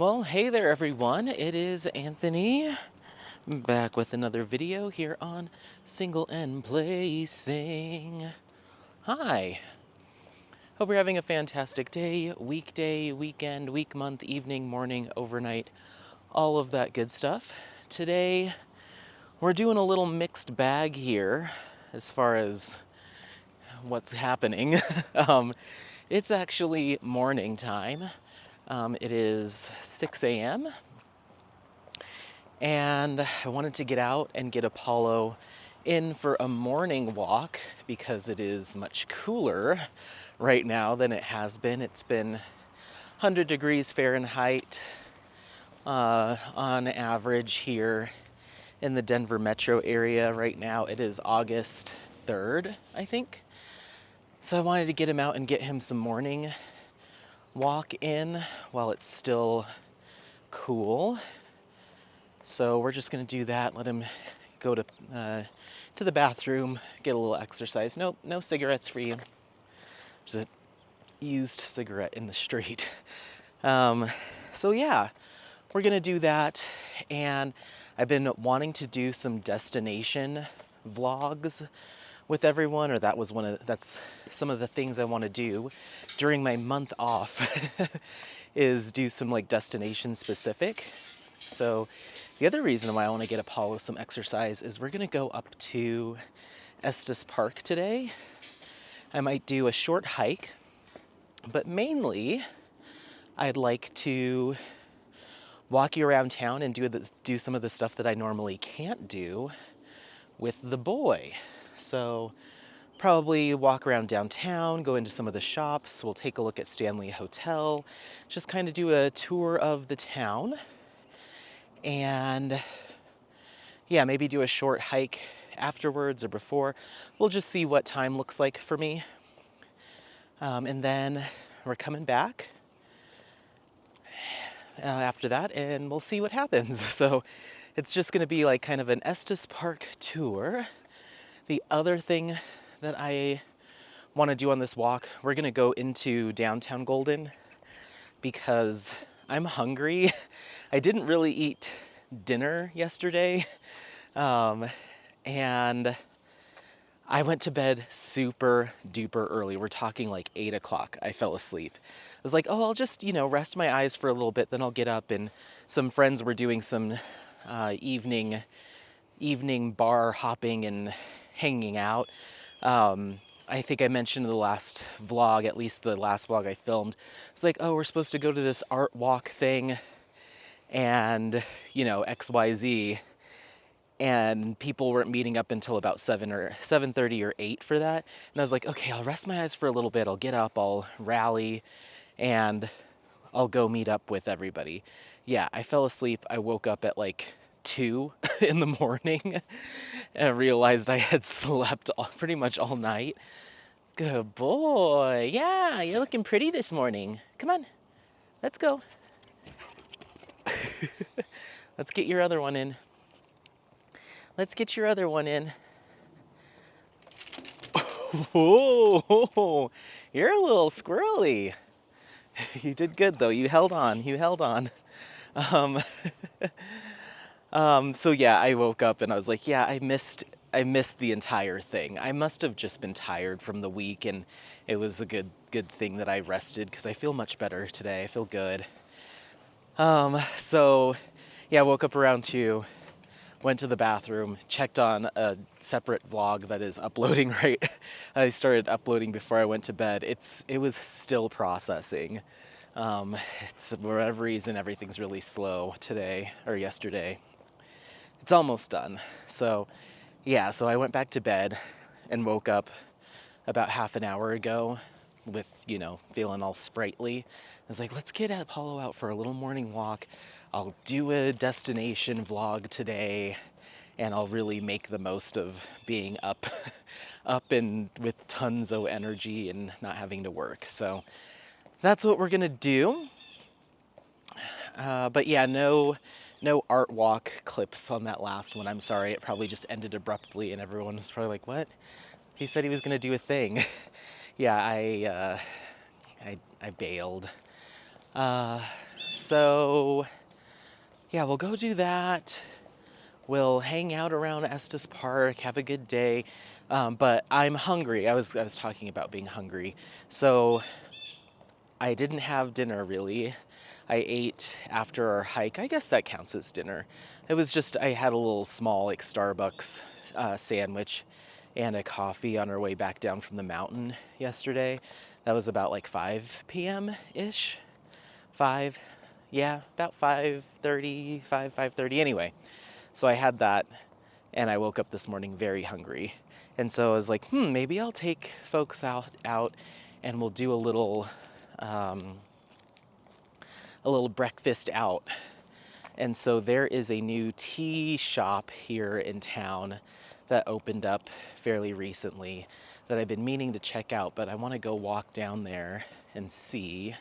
Well, hey there everyone, it is Anthony, back with another video here on Single and Placing. Hi, hope you're having a fantastic day, weekday, weekend, week, month, evening, morning, overnight, all of that good stuff. Today, we're doing a little mixed bag here as far as what's happening. It's actually morning time. It is 6 a.m. and I wanted to get out and get Apollo in for a morning walk because it is much cooler right now than it has been. It's been 100 degrees Fahrenheit on average here in the Denver metro area right now. It is August 3rd, I think. So I wanted to get him out and get him some morning walk in while it's still cool. So we're just gonna do that, let him go to the bathroom, get a little exercise. Nope, no cigarettes for you. There's a used cigarette in the street. So yeah, we're gonna do that. And I've been wanting to do some destination vlogs with everyone, or that's some of the things I want to do during my month off is do some like destination specific. So the other reason why I want to get Apollo some exercise is we're going to go up to Estes Park today. I might do a short hike, but mainly I'd like to walk you around town and do some of the stuff that I normally can't do with the boy. So probably walk around downtown, go into some of the shops. We'll take a look at Stanley Hotel, just kind of do a tour of the town. And yeah, maybe do a short hike afterwards or before. We'll just see what time looks like for me. And then we're coming back after that and we'll see what happens. So it's just gonna be like kind of an Estes Park tour. The other thing that I wanna do on this walk, we're gonna go into downtown Golden because I'm hungry. I didn't really eat dinner yesterday, and I went to bed super duper early. We're talking like 8 o'clock. I fell asleep. I was like, oh, I'll just, rest my eyes for a little bit, then I'll get up. And some friends were doing some evening bar hopping and hanging out. I think I mentioned in the last vlog, at least the last vlog I filmed, it's like, oh, we're supposed to go to this art walk thing and, XYZ. And people weren't meeting up until about 7:30 or 8 for that. And I was like, okay, I'll rest my eyes for a little bit. I'll get up, I'll rally, and I'll go meet up with everybody. Yeah, I fell asleep. I woke up at like 2 in the morning and realized I had slept pretty much all night. Good boy. Yeah, you're looking pretty this morning. Come on, let's go. Let's get your other one in. Let's get your other one in. Oh, you're a little squirrely. You did good though. You held on. So yeah, I woke up and I was like, yeah, I missed the entire thing. I must have just been tired from the week, and it was a good thing that I rested because I feel much better today. I feel good. So yeah, I woke up around 2, went to the bathroom, checked on a separate vlog that is uploading right. I started uploading before I went to bed. It was still processing. It's for whatever reason, everything's really slow today or yesterday. It's almost done. So yeah, so I went back to bed and woke up about half an hour ago with, feeling all sprightly. I was like, let's get Apollo out for a little morning walk. I'll do a destination vlog today, and I'll really make the most of being up and with tons of energy and not having to work. So that's what we're gonna do. But yeah, no art walk clips on that last one. I'm sorry, it probably just ended abruptly and everyone was probably like, what? He said he was gonna do a thing. Yeah, I bailed. So yeah, we'll go do that. We'll hang out around Estes Park, have a good day. But I'm hungry. I was talking about being hungry. So I didn't have dinner really. I ate after our hike. I guess that counts as dinner. It was just, I had a little small, like, Starbucks sandwich and a coffee on our way back down from the mountain yesterday. That was about like 5 p.m. ish. 5, yeah, about 5:30, 5:30 anyway. So I had that, and I woke up this morning very hungry. And so I was like, maybe I'll take folks out and we'll do um, a little breakfast out. And so there is a new tea shop here in town that opened up fairly recently that I've been meaning to check out, but I want to go walk down there and see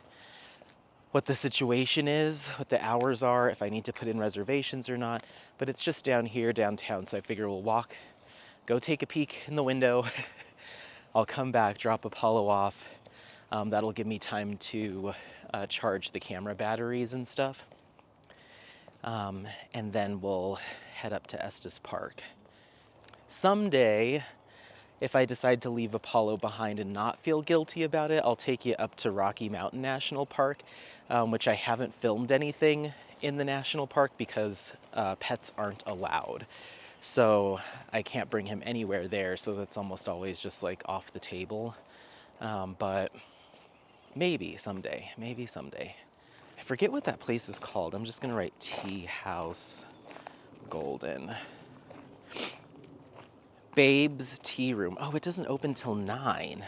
what the situation is, what the hours are, if I need to put in reservations or not. But it's just down here downtown, so I figure we'll walk, go take a peek in the window. I'll come back, drop Apollo off. That'll give me time to charge the camera batteries and stuff. And then we'll head up to Estes Park. Someday, if I decide to leave Apollo behind and not feel guilty about it, I'll take you up to Rocky Mountain National Park, which I haven't filmed anything in the national park because pets aren't allowed. So I can't bring him anywhere there, so that's almost always just like off the table. But maybe someday, maybe someday. I forget what that place is called. I'm just gonna write Tea House Golden. Babe's Tea Room. Oh, it doesn't open till 9.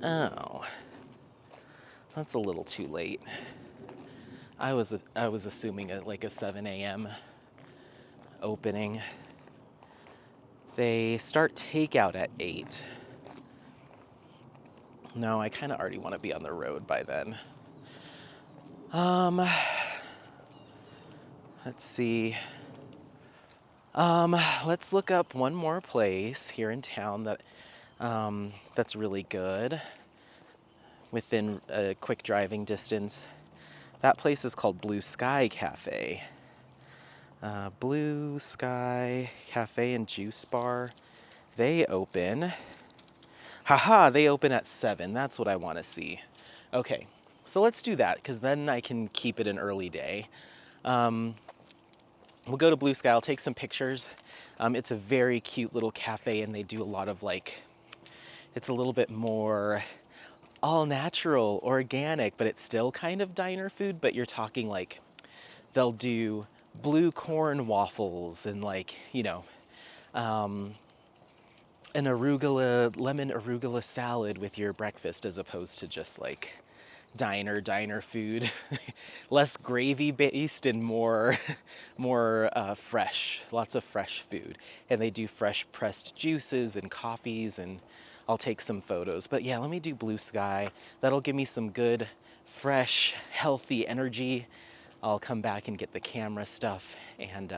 Oh, that's a little too late. I was assuming like a 7 a.m. opening. They start takeout at 8. No, I kind of already want to be on the road by then. Let's see. Let's look up one more place here in town that that's really good within a quick driving distance. That place is called Blue Sky Cafe. Blue Sky Cafe and Juice Bar. They open. Haha, they open at 7. That's what I want to see. Okay, so let's do that because then I can keep it an early day. We'll go to Blue Sky. I'll take some pictures. It's a very cute little cafe, and they do a lot of it's a little bit more all natural, organic, but it's still kind of diner food, but you're talking like they'll do blue corn waffles and an lemon arugula salad with your breakfast as opposed to just like diner food. Less gravy based and more fresh, lots of fresh food. And they do fresh pressed juices and coffees, and I'll take some photos. But yeah, let me do Blue Sky. That'll give me some good, fresh, healthy energy. I'll come back and get the camera stuff, and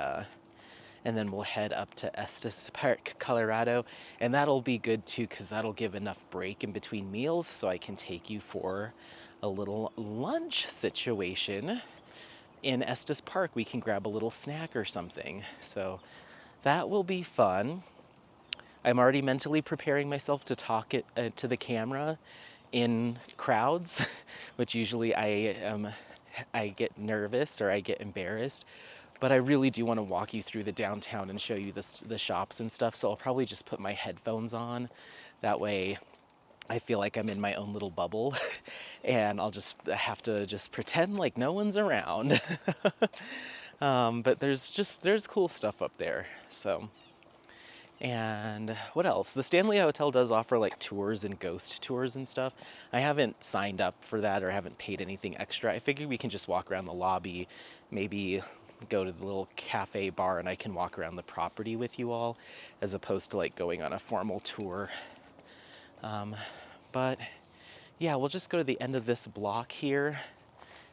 then we'll head up to Estes Park, Colorado, and that'll be good too because that'll give enough break in between meals so I can take you for a little lunch situation in Estes Park. We can grab a little snack or something, so that will be fun. I'm already mentally preparing myself to talk to the camera in crowds, which usually I get nervous or I get embarrassed. But I really do want to walk you through the downtown and show you the shops and stuff. So I'll probably just put my headphones on. That way I feel like I'm in my own little bubble and I'll just have to just pretend like no one's around. But there's cool stuff up there. So, and what else? The Stanley Hotel does offer like tours and ghost tours and stuff. I haven't signed up for that or haven't paid anything extra. I figured we can just walk around the lobby, maybe go to the little cafe bar, and I can walk around the property with you all as opposed to like going on a formal tour. But yeah, we'll just go to the end of this block here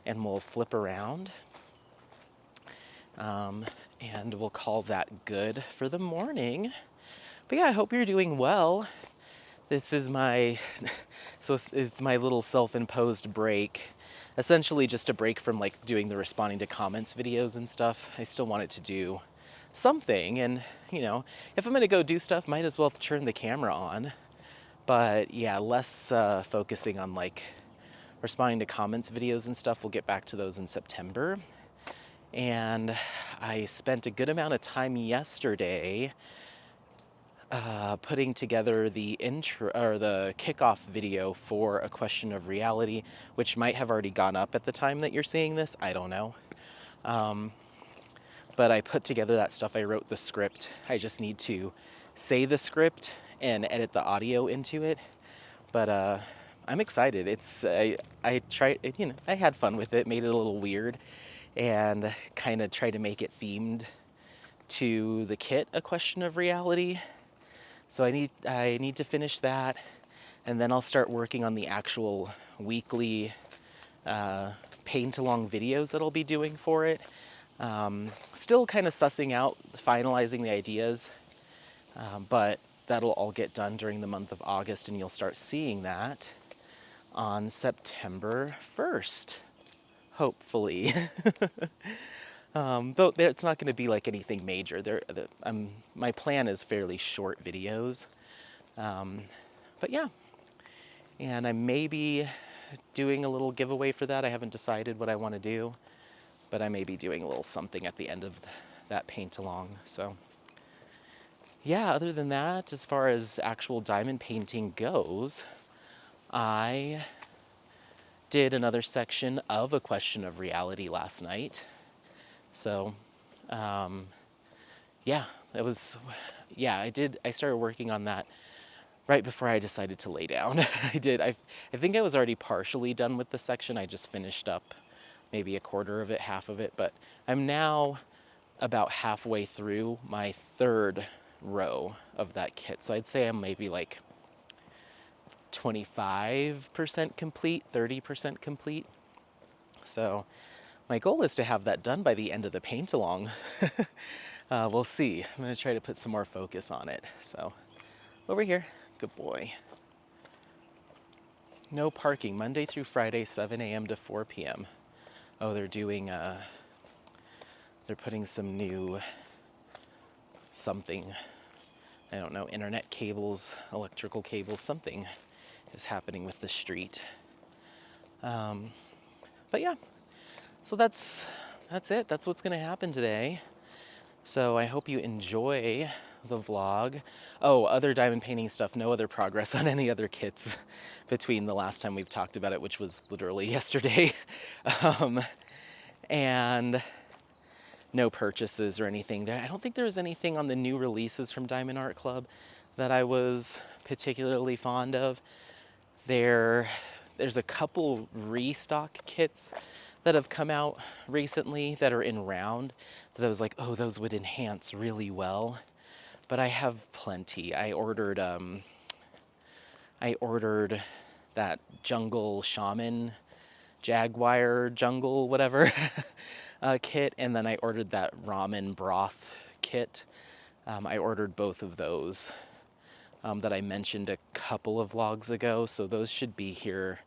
and we'll flip around. And we'll call that good for the morning. But yeah, I hope you're doing well. This is my, it's my little self-imposed break. essentially just a break from like doing the responding to comments videos and stuff. I still wanted to do something, and you know, if I'm gonna go do stuff, might as well turn the camera on. But yeah, less focusing on like responding to comments videos and stuff. We'll get back to those in September. And I spent a good amount of time yesterday putting together the intro or the kickoff video for A Question of Reality, which might have already gone up at the time that you're seeing this. I don't know. But I put together that stuff. I wrote the script. I just need to say the script and edit the audio into it. But I'm excited. I tried, you know, I had fun with it, made it a little weird, and kind of tried to make it themed to the kit, A Question of Reality. So I need to finish that, and then I'll start working on the actual weekly paint-along videos that I'll be doing for it. Still kind of sussing out, finalizing the ideas, but that'll all get done during the month of August, and you'll start seeing that on September 1st, hopefully. Though it's not going to be like anything major. My plan is fairly short videos. But yeah, and I may be doing a little giveaway for that. I haven't decided what I want to do, but I may be doing a little something at the end of that paint along. So yeah, other than that, as far as actual diamond painting goes, I did another section of A Question of Reality last night. So, yeah, I started working on that right before I decided to lay down. I think I was already partially done with the section. I just finished up maybe a quarter of it, half of it, but I'm now about halfway through my third row of that kit. So I'd say I'm maybe like 25% complete, 30% complete. So my goal is to have that done by the end of the paint along. We'll see. I'm going to try to put some more focus on it. So over here, good boy. No parking, Monday through Friday, 7 a.m. to 4 p.m. Oh, they're putting some new something. I don't know, internet cables, electrical cables, something is happening with the street. But yeah, so that's it. That's what's going to happen today. So I hope you enjoy the vlog. Oh, other diamond painting stuff, no other progress on any other kits between the last time we've talked about it, which was literally yesterday. And no purchases or anything. I don't think there was anything on the new releases from Diamond Art Club that I was particularly fond of. There's a couple restock kits that have come out recently that are in round that I was like, oh, those would enhance really well. But I have plenty. I ordered that jungle shaman, jaguar jungle, whatever, kit, and then I ordered that ramen broth kit. I ordered both of those that I mentioned a couple of vlogs ago, so those should be here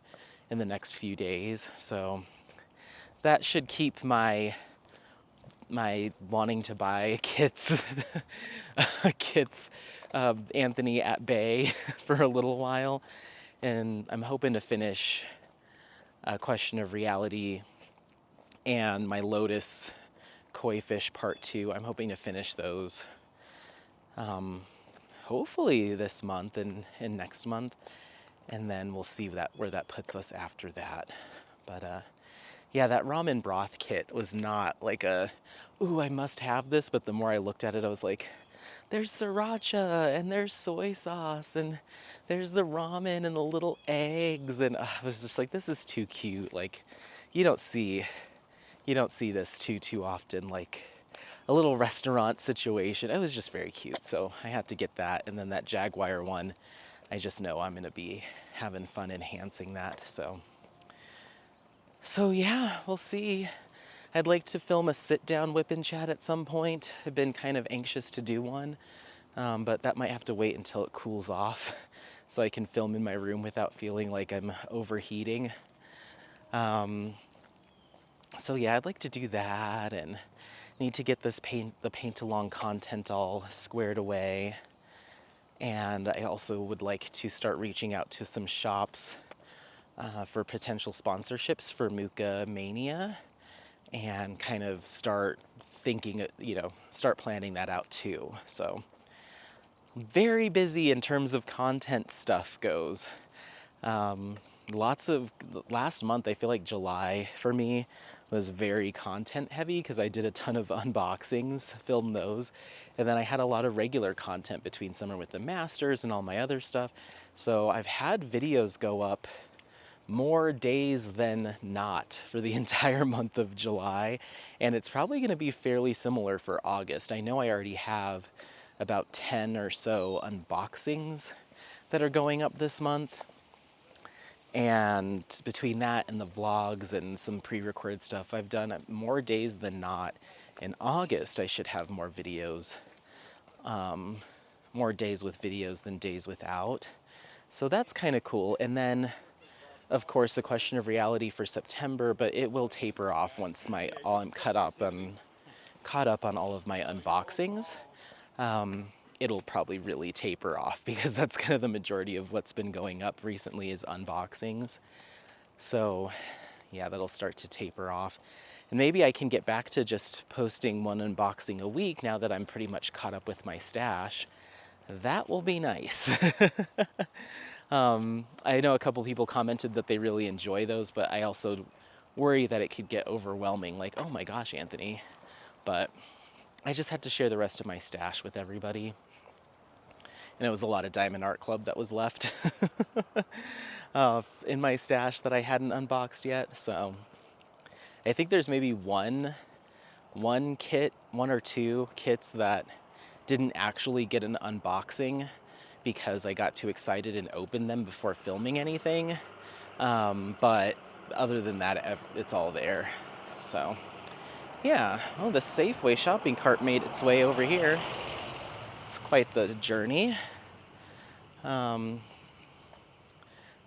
in the next few days. So that should keep my wanting to buy kits Anthony at bay for a little while, and I'm hoping to finish A Question of Reality and my Lotus Koi Fish Part 2. I'm hoping to finish those hopefully this month and next month, and then we'll see where that puts us after that. But yeah, that ramen broth kit was not like ooh, I must have this, but the more I looked at it, I was like, there's sriracha, and there's soy sauce, and there's the ramen and the little eggs, and I was just like, this is too cute. Like, you don't see this too often, like a little restaurant situation. It was just very cute, so I had to get that. And then that Jaguar one, I just know I'm gonna be having fun enhancing that. So yeah, we'll see. I'd like to film a sit-down whip and chat at some point. I've been kind of anxious to do one, but that might have to wait until it cools off so I can film in my room without feeling like I'm overheating. Um, so yeah, I'd like to do that, and need to get the paint along content all squared away. And I also would like to start reaching out to some shops for potential sponsorships for Muka Mania, and kind of start thinking, start planning that out too. So very busy in terms of content stuff goes. Lots of last month, I feel like July for me was very content heavy because I did a ton of unboxings, filmed those, and then I had a lot of regular content between Summer with the Masters and all my other stuff. So I've had videos go up more days than not for the entire month of July, and it's probably going to be fairly similar for August. I know I already have about 10 or so unboxings that are going up this month. And between that and the vlogs and some pre-recorded stuff, I've done more days than not. In August, I should have more videos, more days with videos than days without. So that's kind of cool. And then, of course, the question of reality for September, but it will taper off once I'm caught up on all of my unboxings. It'll probably really taper off because that's kind of the majority of what's been going up recently is unboxings. So yeah, that'll start to taper off. And maybe I can get back to just posting one unboxing a week now that I'm pretty much caught up with my stash. That will be nice. I know a couple people commented that they really enjoy those, but I also worry that it could get overwhelming. Like, oh my gosh, Anthony. But I just had to share the rest of my stash with everybody. And it was a lot of Diamond Art Club that was left in my stash that I hadn't unboxed yet. So I think there's maybe one or two kits that didn't actually get an unboxing because I got too excited and opened them before filming anything. But other than that, it's all there. So yeah, well, the Safeway shopping cart made its way over here. It's quite the journey.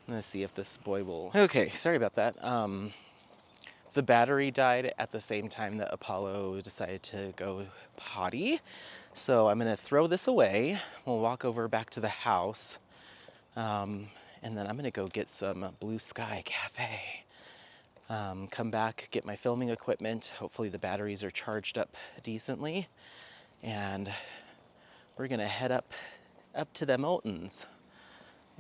Let's see if this boy will... Okay, sorry about that. The battery died at the same time that Apollo decided to go potty. So I'm gonna throw this away. We'll walk over back to the house. And then I'm gonna go get some Blue Sky Cafe. Come back, get my filming equipment. Hopefully the batteries are charged up decently. And we're gonna head up to the mountains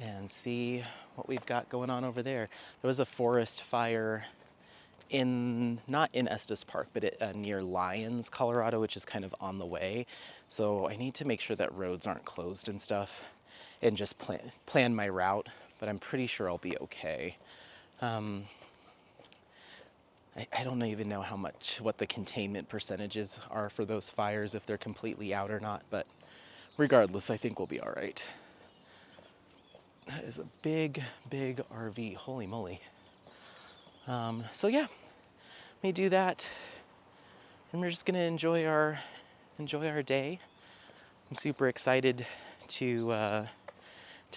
and see what we've got going on over there. There was a forest fire not in Estes Park, but near Lyons, Colorado, which is kind of on the way. So I need to make sure that roads aren't closed and stuff and just plan my route, but I'm pretty sure I'll be okay. I don't even know what the containment percentages are for those fires, if they're completely out or not, but regardless, I think we'll be all right. That is a big, big RV. Holy moly. So yeah, let me do that, and we're just gonna enjoy our day. I'm super excited to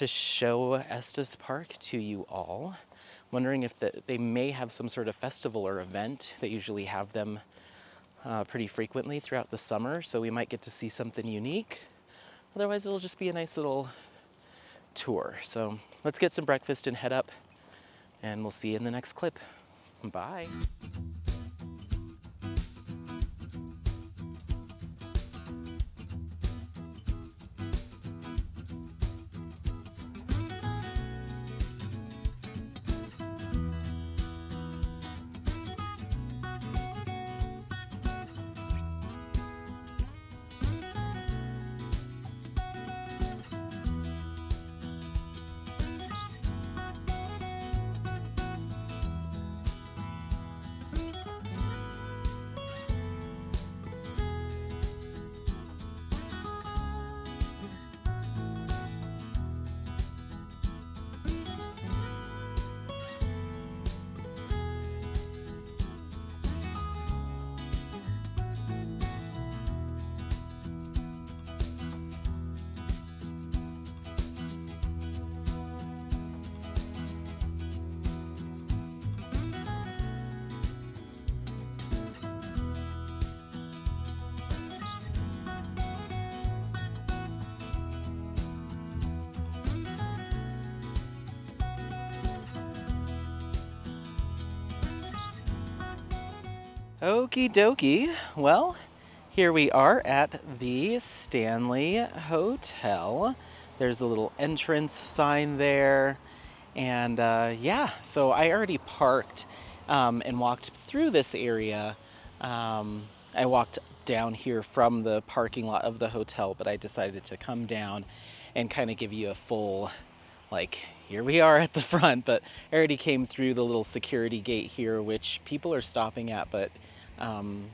show Estes Park to you all. Wondering if they may have some sort of festival or event. They usually have them pretty frequently throughout the summer, so we might get to see something unique. Otherwise, it'll just be a nice little tour. So let's get some breakfast and head up, and we'll see you in the next clip. Bye. Okie dokie. Well, here we are at the Stanley Hotel. There's a little entrance sign there. And yeah, so I already parked and walked through this area. I walked down here from the parking lot of the hotel, but I decided to come down and kind of give you a full, like, here we are at the front. But I already came through the little security gate here, which people are stopping at, but I'm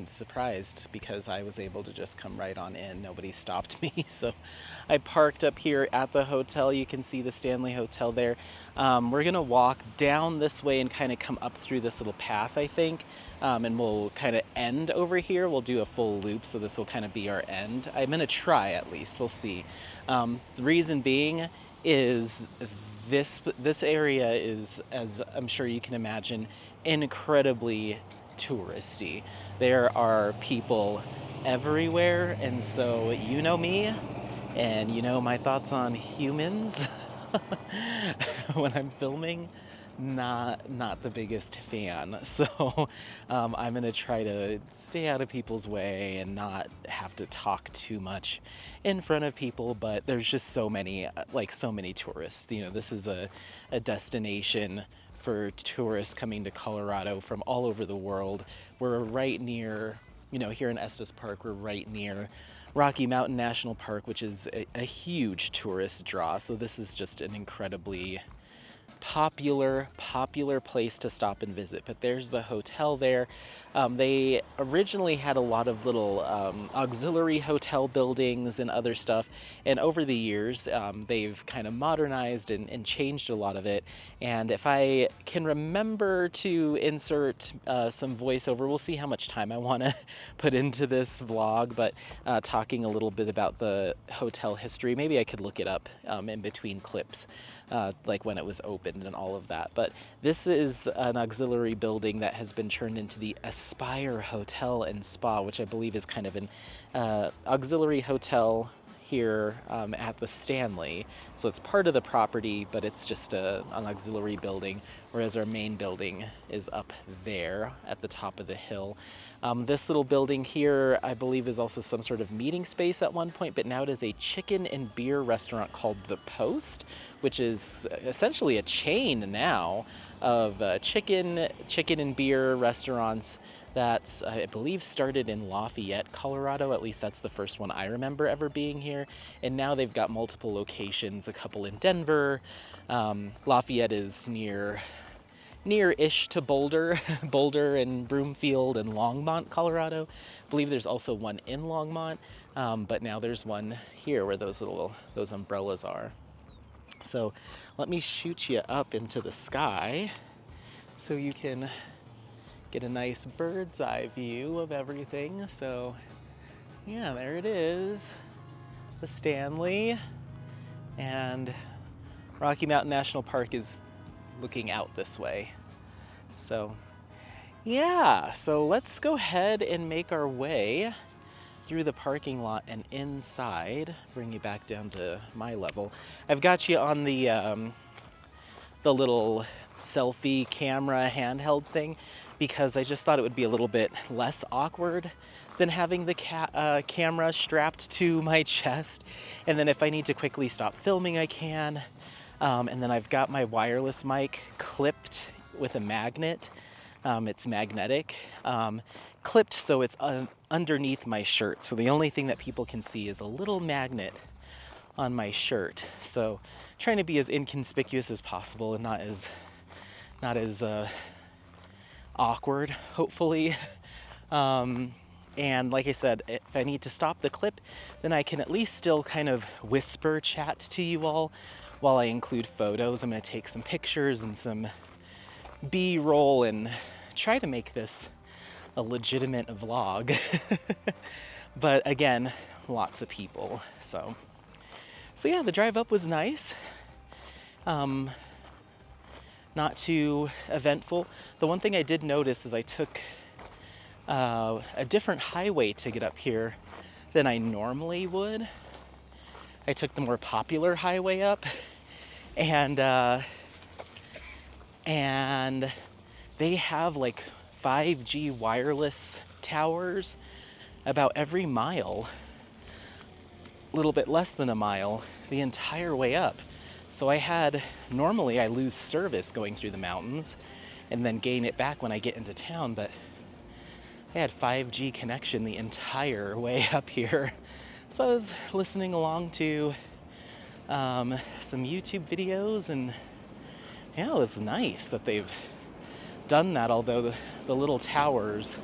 surprised because I was able to just come right on in. Nobody stopped me. So I parked up here at the hotel. You can see the Stanley Hotel there. We're going to walk down this way and kind of come up through this little path, I think. And we'll kind of end over here. We'll do a full loop, so this will kind of be our end. I'm going to try at least. We'll see. The reason being is this area is, as I'm sure you can imagine, incredibly touristy. There are people everywhere, and so you know me, and you know my thoughts on humans when I'm filming. Not the biggest fan. So I'm gonna try to stay out of people's way and not have to talk too much in front of people, but there's just so many tourists. You know, this is a destination for tourists coming to Colorado from all over the world. We're right near, you know, here in Estes Park, we're right near Rocky Mountain National Park, which is a huge tourist draw. So this is just an incredibly popular place to stop and visit. But there's the hotel there. They originally had a lot of little auxiliary hotel buildings and other stuff, and over the years they've kind of modernized and changed a lot of it. And if I can remember to insert some voiceover, we'll see how much time I want to put into this vlog, but talking a little bit about the hotel history. Maybe I could look it up in between clips, like when it was opened and all of that. But this is an auxiliary building that has been turned into the Aspire Hotel and Spa, which I believe is kind of an auxiliary hotel here at the Stanley. So it's part of the property, but it's just an auxiliary building, whereas our main building is up there at the top of the hill. This little building here, I believe, is also some sort of meeting space at one point, but now it is a chicken and beer restaurant called The Post, which is essentially a chain now of chicken and beer restaurants that I believe started in Lafayette, Colorado. At least that's the first one I remember ever being here. And now they've got multiple locations, a couple in Denver. Lafayette is near-ish to Boulder, Boulder and Broomfield and Longmont, Colorado. I believe there's also one in Longmont, but now there's one here where those umbrellas are. So let me shoot you up into the sky so you can get a nice bird's eye view of everything. So yeah, there it is, the Stanley, and Rocky Mountain National Park is looking out this way. So yeah, so let's go ahead and make our way through the parking lot and inside, bring you back down to my level. I've got you on the little selfie camera handheld thing because I just thought it would be a little bit less awkward than having the camera strapped to my chest. And then if I need to quickly stop filming, I can. And then I've got my wireless mic clipped with a magnet. It's magnetic, clipped so it's underneath my shirt. So the only thing that people can see is a little magnet on my shirt. So trying to be as inconspicuous as possible and not as awkward, hopefully. And like I said, if I need to stop the clip, then I can at least still kind of whisper chat to you all while I include photos. I'm going to take some pictures and some B-roll and try to make this a legitimate vlog. But again, lots of people. So yeah, the drive up was nice. Not too eventful. The one thing I did notice is I took a different highway to get up here than I normally would. I took the more popular highway up, and they have like 5G wireless towers about every mile, a little bit less than a mile, the entire way up. So normally I lose service going through the mountains and then gain it back when I get into town, but I had 5G connection the entire way up here. So I was listening along to some YouTube videos, and yeah, it was nice that they've done that, although the little towers,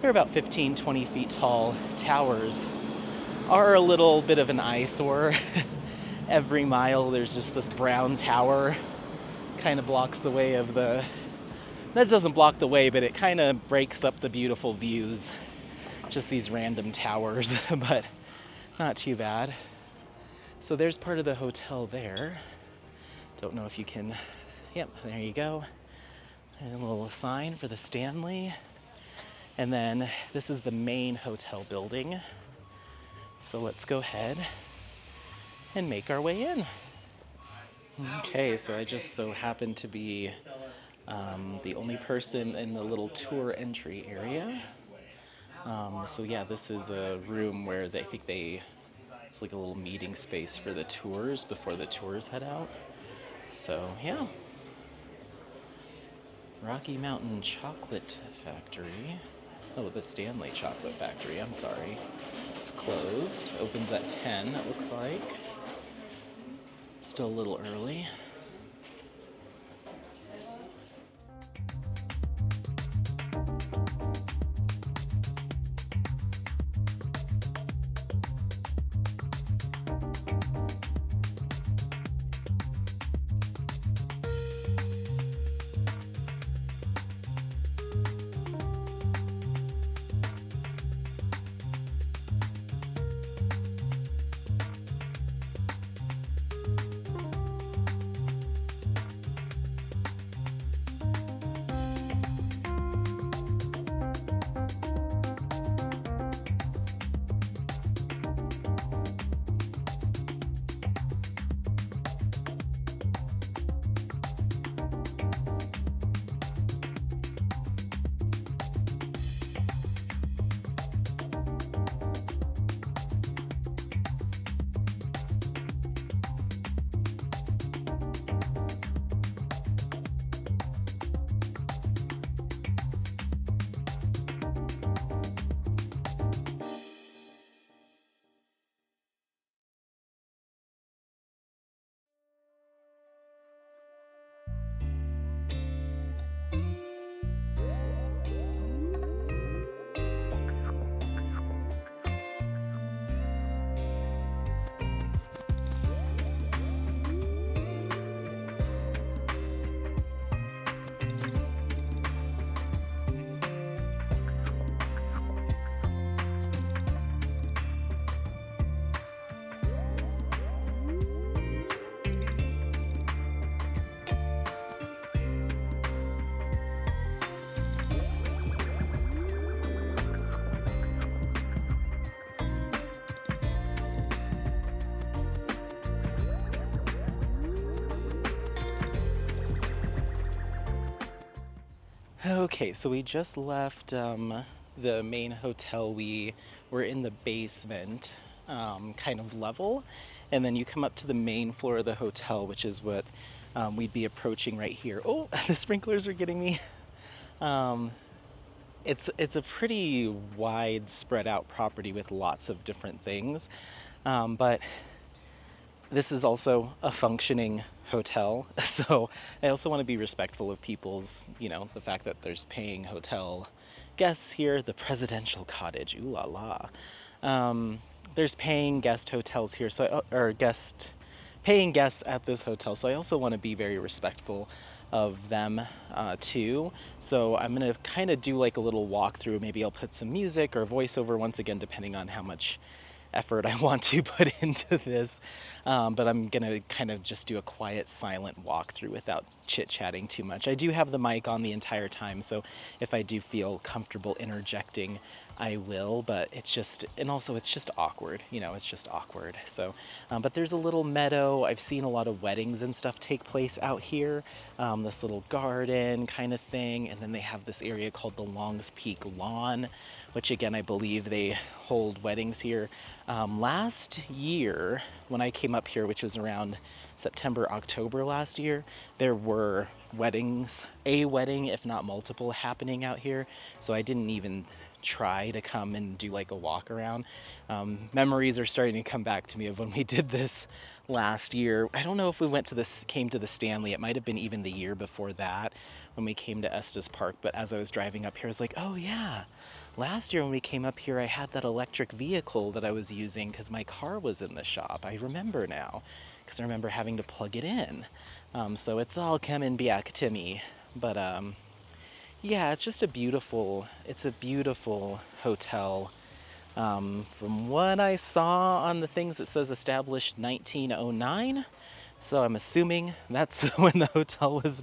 they're about 15, 20 feet tall towers, are a little bit of an eyesore. Every mile there's just this brown tower, kind of blocks the way of that doesn't block the way, but it kind of breaks up the beautiful views. Just these random towers, but not too bad. So there's part of the hotel there. Don't know if you can, yep, there you go. And a little sign for the Stanley. And then this is the main hotel building. So let's go ahead and make our way in. Okay, so I just so happen to be the only person in the little tour entry area. So yeah, this is a room where it's like a little meeting space for the tours before the tours head out. So yeah. Rocky Mountain Chocolate Factory. Oh, the Stanley Chocolate Factory, I'm sorry. It's closed. Opens at 10, it looks like. Still a little early. Okay, so we just left the main hotel. We were in the basement kind of level, and then you come up to the main floor of the hotel, which is what we'd be approaching right here. Oh, the sprinklers are getting me. It's a pretty wide spread out property with lots of different things, but this is also a functioning hotel, so I also want to be respectful of people's, the fact that there's paying hotel guests here. The presidential cottage, ooh la la. There's paying guest hotels here, paying guests at this hotel, so I also want to be very respectful of them too. So I'm gonna kind of do like a little walkthrough. Maybe I'll put some music or voiceover once again, depending on how much effort I want to put into this. But I'm gonna kind of just do a quiet, silent walkthrough without chit-chatting too much. I do have the mic on the entire time, so if I do feel comfortable interjecting, I will, but it's just, and also it's just awkward, it's just awkward. So, but there's a little meadow. I've seen a lot of weddings and stuff take place out here, this little garden kind of thing, and then they have this area called the Longs Peak Lawn, which again, I believe they hold weddings here. Last year, when I came up here, which was around September, October last year, there were weddings, a wedding, if not multiple, happening out here. So I didn't even try to come and do like a walk around. Memories are starting to come back to me of when we did this last year. I don't know if we came to the Stanley. It might have been even the year before that when we came to Estes Park. But as I was driving up here, I was like, oh yeah, last year when we came up here, I had that electric vehicle that I was using because my car was in the shop. I remember now because I remember having to plug it in. So it's all coming back to me. But yeah, it's just a beautiful hotel. From what I saw on the things, it says established 1909. So I'm assuming that's when the hotel was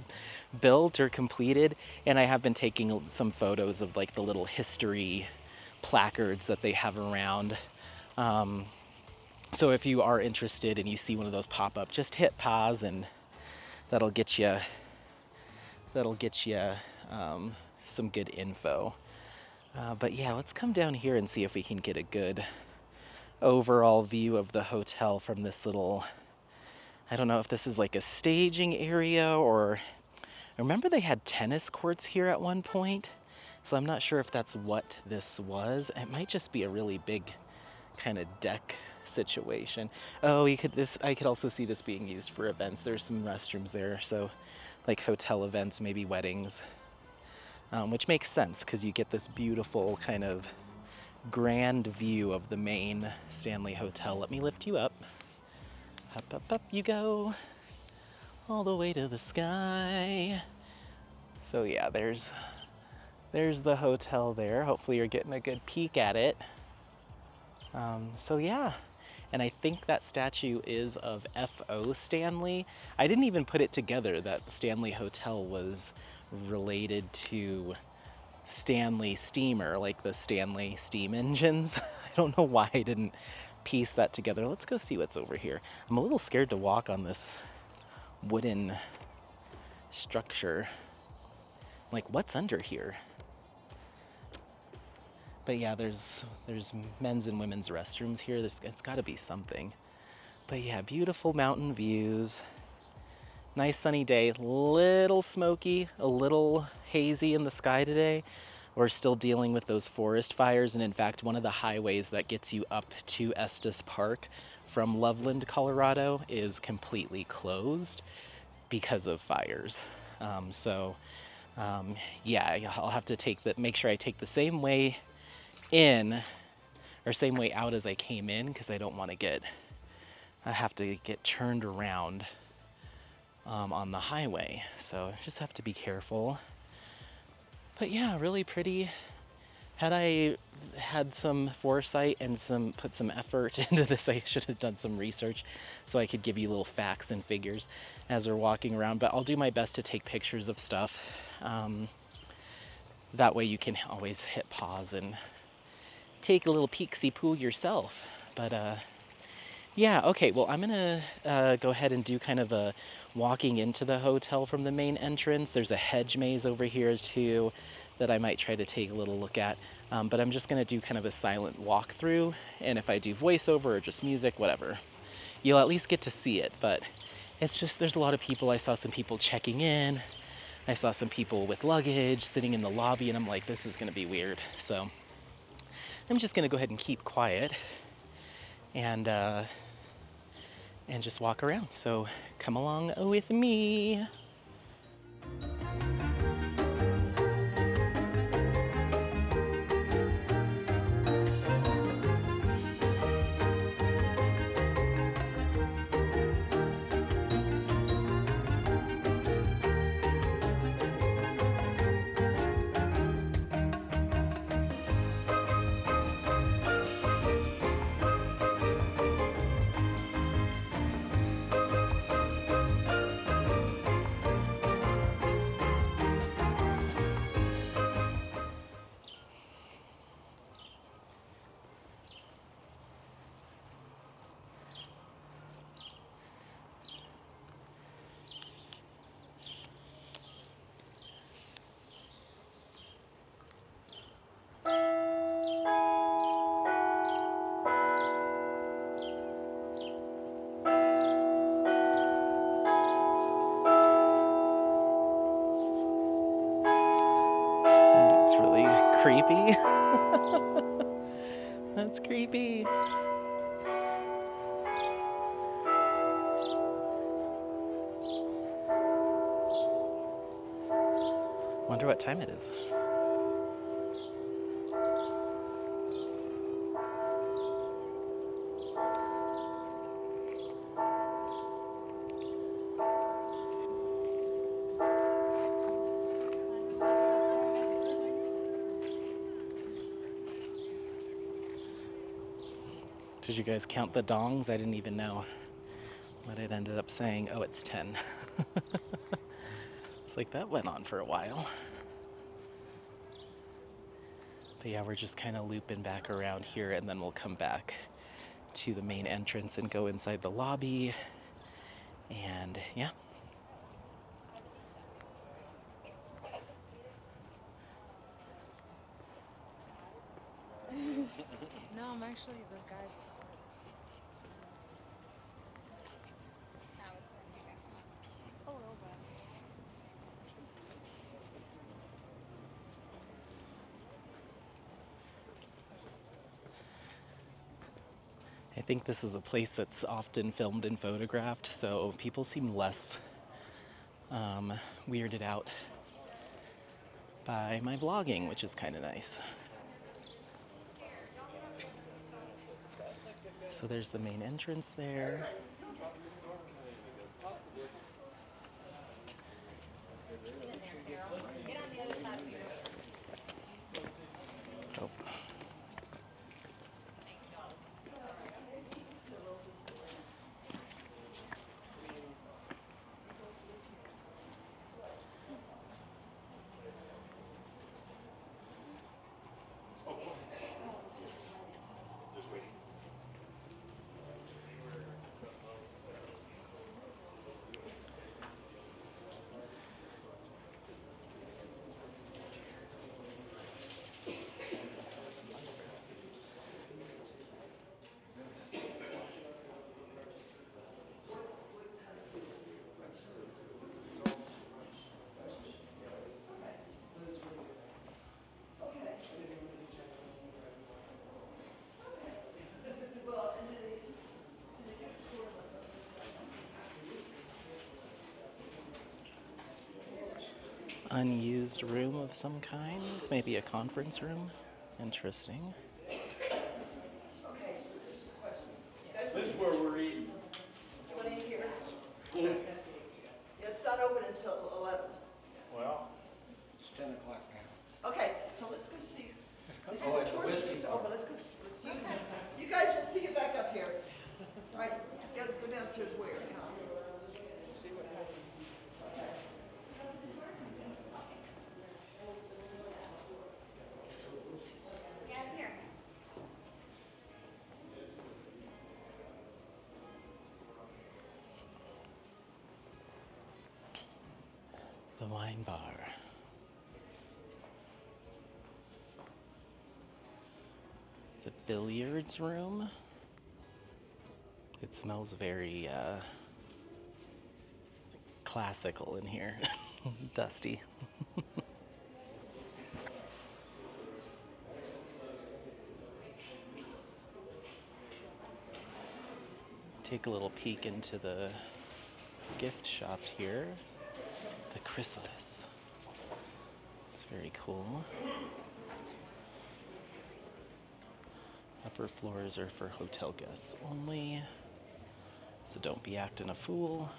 built or completed. And I have been taking some photos of like the little history placards that they have around. So if you are interested and you see one of those pop up, just hit pause and that'll get you some good info. But yeah, let's come down here and see if we can get a good overall view of the hotel from this little, I don't know if this is like a staging area or, I remember they had tennis courts here at one point, so I'm not sure if that's what this was. It might just be a really big kind of deck situation. Oh, I could also see this being used for events. There's some restrooms there, so like hotel events, maybe weddings, which makes sense because you get this beautiful kind of grand view of the main Stanley Hotel. Let me lift you up. Up, up, up you go, all the way to the sky. So yeah, there's the hotel there. Hopefully you're getting a good peek at it. So yeah, and I think that statue is of F.O. Stanley. I didn't even put it together that the Stanley Hotel was related to Stanley Steamer, like the Stanley steam engines. I don't know why I didn't piece that together. Let's go see what's over here. I'm a little scared to walk on this wooden structure. Like, what's under here? But yeah, there's men's and women's restrooms here. It's got to be something. But yeah, beautiful mountain views. Nice sunny day. Little smoky, a little hazy in the sky today. We're still dealing with those forest fires, and in fact, one of the highways that gets you up to Estes Park from Loveland, Colorado, is completely closed because of fires. Yeah, I'll have to make sure I take the same way in or same way out as I came in, because I have to get turned around on the highway, so just have to be careful. But yeah, really pretty. Had I had some foresight and put some effort into this, I should have done some research so I could give you little facts and figures as we're walking around. But I'll do my best to take pictures of stuff. That way you can always hit pause and take a little peek-see-poo yourself. But yeah, okay, well, I'm gonna go ahead and do kind of a walking into the hotel from the main entrance. There's a hedge maze over here too that I might try to take a little look at. But I'm just gonna do kind of a silent walkthrough, and if I do voiceover or just music, whatever, you'll at least get to see it. But it's just, there's a lot of people. I saw some people checking in. I saw some people with luggage sitting in the lobby, and I'm like, this is gonna be weird. So I'm just gonna go ahead and keep quiet and just walk around. So come along with me. That's creepy. Wonder what time it is. Did you guys count the dongs? I didn't even know what it ended up saying. Oh, it's 10. It's like that went on for a while. But yeah, we're just kind of looping back around here, and then we'll come back to the main entrance and go inside the lobby. And yeah. No, I'm actually the guy. A little bit. I think this is a place that's often filmed and photographed, so people seem less weirded out by my vlogging, which is kind of nice. So there's the main entrance there. Oh. Unused room of some kind, maybe a conference room. Interesting. Okay, so this is the question. This is where we're eating. You want to eat here? Yeah, it's not open until 11. Well, it's 10 o'clock now. Okay, so let's go see. The tours are just open. Let's go. You guys will see you back up here. All right, go downstairs where? See what happens. Okay. Yeah, it's here. The wine bar. The billiards room. It smells very classical in here. Dusty. Take a little peek into the gift shop here. The chrysalis. It's very cool. Upper floors are for hotel guests only, so don't be acting a fool.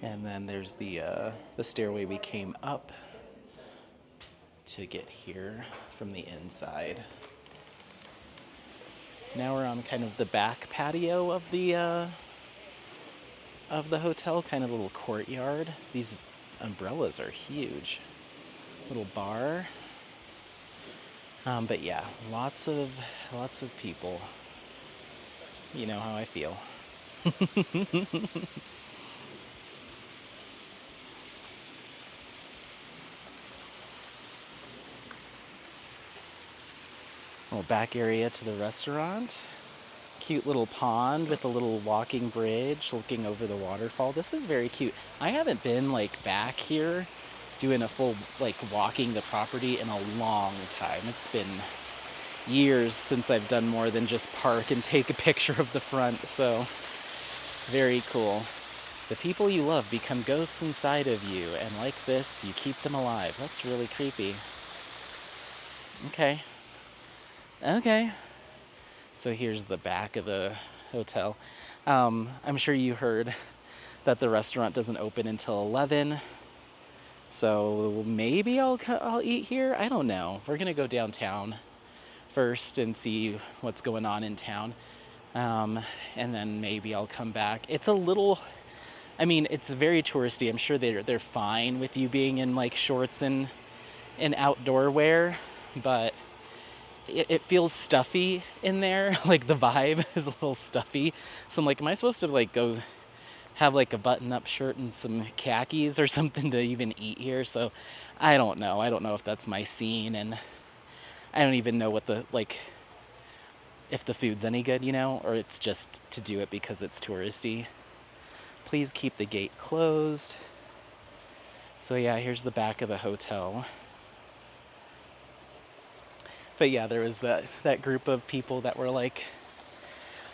And then there's the stairway we came up to get here from the inside. Now we're on kind of the back patio of the hotel, kind of a little courtyard. These umbrellas are huge. Little bar. But yeah, lots of people. You know how I feel. Little back area to the restaurant. Cute little pond with a little walking bridge looking over the waterfall. This is very cute. I haven't been like back here doing a full like walking the property in a long time. It's been years since I've done more than just park and take a picture of the front, so very cool. The people you love become ghosts inside of you, and like this, you keep them alive. That's really creepy. Okay. Okay. So here's the back of the hotel. I'm sure you heard that the restaurant doesn't open until 11. So maybe I'll eat here. I don't know. We're gonna go downtown first and see what's going on in town, and then maybe I'll come back. It's a little. I mean, it's very touristy. I'm sure they're fine with you being in like shorts and outdoor wear, but it feels stuffy in there. Like the vibe is a little stuffy. So I'm like, am I supposed to like go have like a button-up shirt and some khakis or something to even eat here? So I don't know. I don't know if that's my scene, and I don't even know what the like if the food's any good, you know, or it's just to do it because it's touristy. Please keep the gate closed. So yeah, here's the back of the hotel. But yeah, there was that group of people that were like,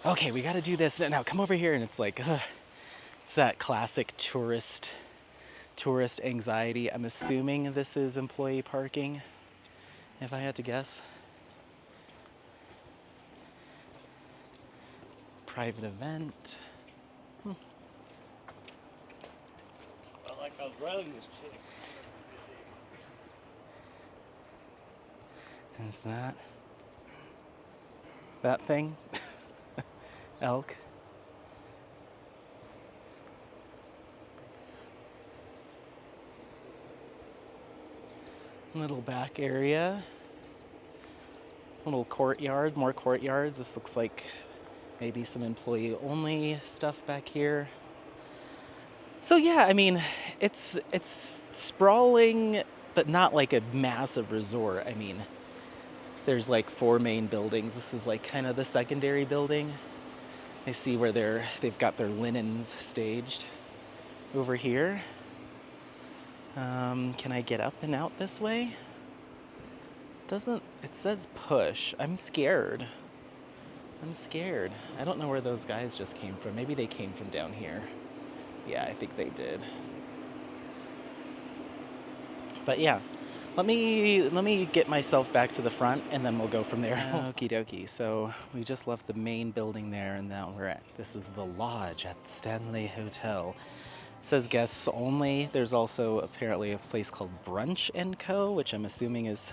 okay, we got to do this now. Come over here, and it's like, it's that classic tourist anxiety. I'm assuming this is employee parking, if I had to guess. Private event. Felt like I was railing this chick. Is that thing? Elk. Little back area. Little courtyard, more courtyards. This looks like maybe some employee only stuff back here. So yeah, I mean, it's sprawling, but not like a massive resort. I mean, there's like 4 main buildings. This is like kind of the secondary building. I see where they've got their linens staged over here. Can I get up and out this way? It says push. I'm scared. I don't know where those guys just came from. Maybe they came from down here. Yeah, I think they did. But yeah, let me get myself back to the front, and then we'll go from there. Okie dokie. So we just left the main building there, and now this is the lodge at Stanley Hotel. It says guests only. There's also apparently a place called Brunch & Co., which I'm assuming is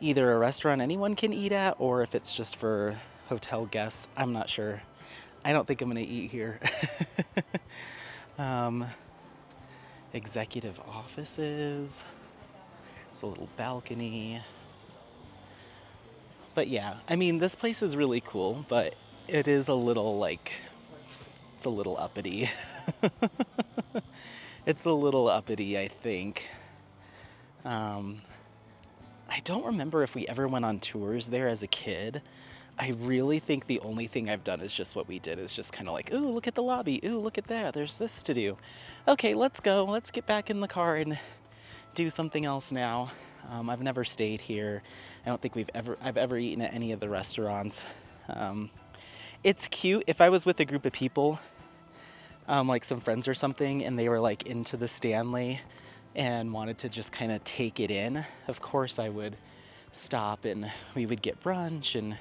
either a restaurant anyone can eat at, or if it's just for hotel guests. I'm not sure. I don't think I'm gonna eat here. Executive offices. There's a little balcony. But yeah, I mean, this place is really cool, but it is a little it's a little uppity. It's a little uppity, I think. I don't remember if we ever went on tours there as a kid. I really think the only thing I've done is just what we did, is just kind of like, ooh, look at the lobby. Ooh, look at that. There's this to do. Okay, let's go. Let's get back in the car and do something else now. I've never stayed here. I don't think I've ever eaten at any of the restaurants. It's cute. If I was with a group of people, like some friends or something, and they were like into the Stanley and wanted to just kind of take it in, of course I would stop and we would get brunch and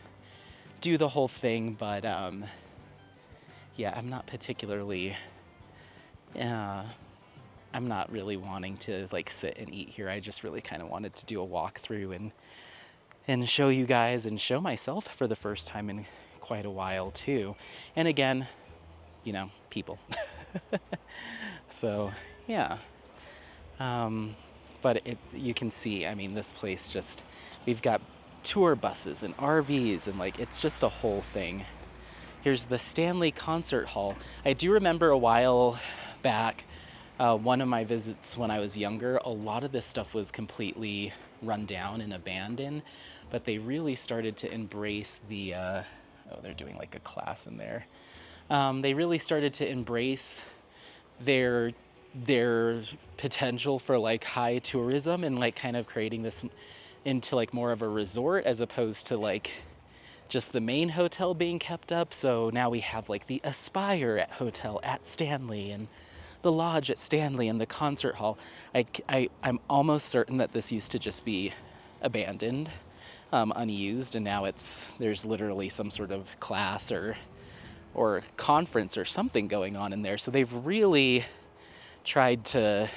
do the whole thing. But yeah, I'm not particularly I'm not really wanting to like sit and eat here. I just really kind of wanted to do a walkthrough and show you guys and show myself for the first time in quite a while too. And again, you know, people. So yeah. But you can see, I mean, this place just, we've got tour buses and RVs and like, it's just a whole thing. Here's the Stanley Concert Hall. I do remember a while back, one of my visits when I was younger, a lot of this stuff was completely run down and abandoned, but they really started to embrace the, oh, they're doing like a class in there. They really started to embrace their their potential for like high tourism and like kind of creating this into like more of a resort as opposed to like just the main hotel being kept up. So now we have like the Aspire at Hotel at Stanley and the Lodge at Stanley and the concert hall. I'm almost certain that this used to just be abandoned, unused, and now there's literally some sort of class or conference or something going on in there. So they've really tried to,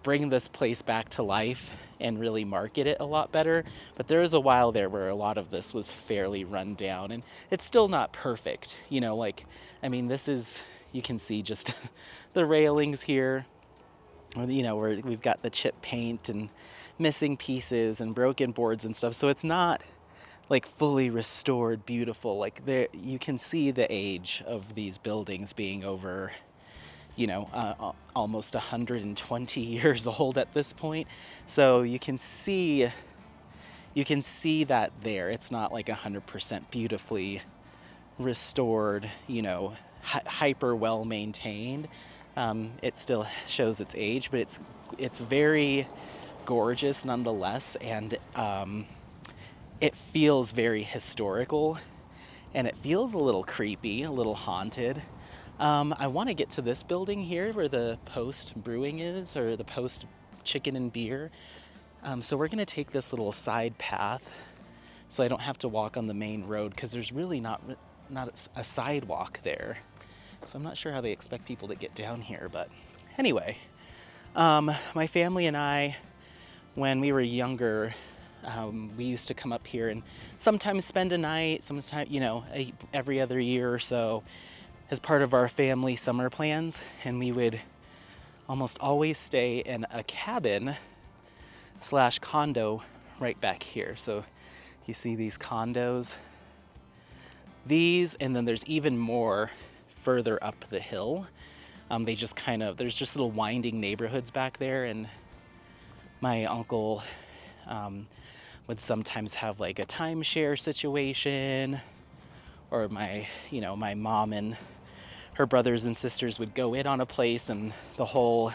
bring this place back to life and really market it a lot better. But there was a while there where a lot of this was fairly run down, and it's still not perfect. This is, you can see just the railings here, where we've got the chip paint and missing pieces and broken boards and stuff. So it's not like fully restored, beautiful. Like there, you can see the age of these buildings being over, almost 120 years old at this point. So you can see that there. It's not like 100% beautifully restored, hyper well maintained. It still shows its age, but it's very gorgeous nonetheless, and it feels very historical, and it feels a little creepy, a little haunted. I want to get to this building here where the Post Brewing is, or the Post Chicken and Beer. So we're going to take this little side path so I don't have to walk on the main road, because there's really not a sidewalk there. So I'm not sure how they expect people to get down here. But anyway, my family and I, when we were younger, we used to come up here and sometimes spend a night, sometimes, every other year or so, as part of our family summer plans. And we would almost always stay in a cabin / condo right back here. So you see these condos, and then there's even more further up the hill. There's just little winding neighborhoods back there, and my uncle would sometimes have like a timeshare situation, or my mom and her brothers and sisters would go in on a place, and the whole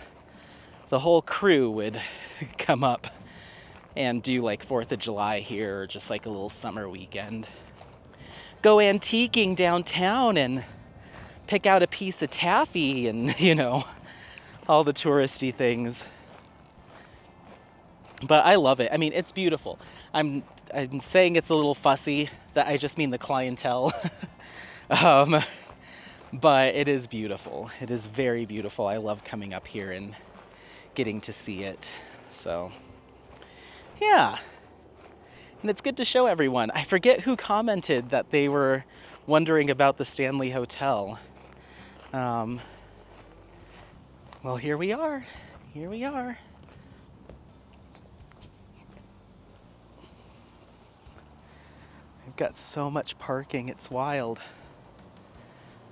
crew would come up and do like 4th of July here, or just like a little summer weekend. Go antiquing downtown and pick out a piece of taffy and, all the touristy things. But I love it. I mean, it's beautiful. I'm saying it's a little fussy, that I just mean the clientele. But it is beautiful. It is very beautiful. I love coming up here and getting to see it. So, yeah. And it's good to show everyone. I forget who commented that they were wondering about the Stanley Hotel. Well, here we are. Here we are. I've got so much parking, it's wild.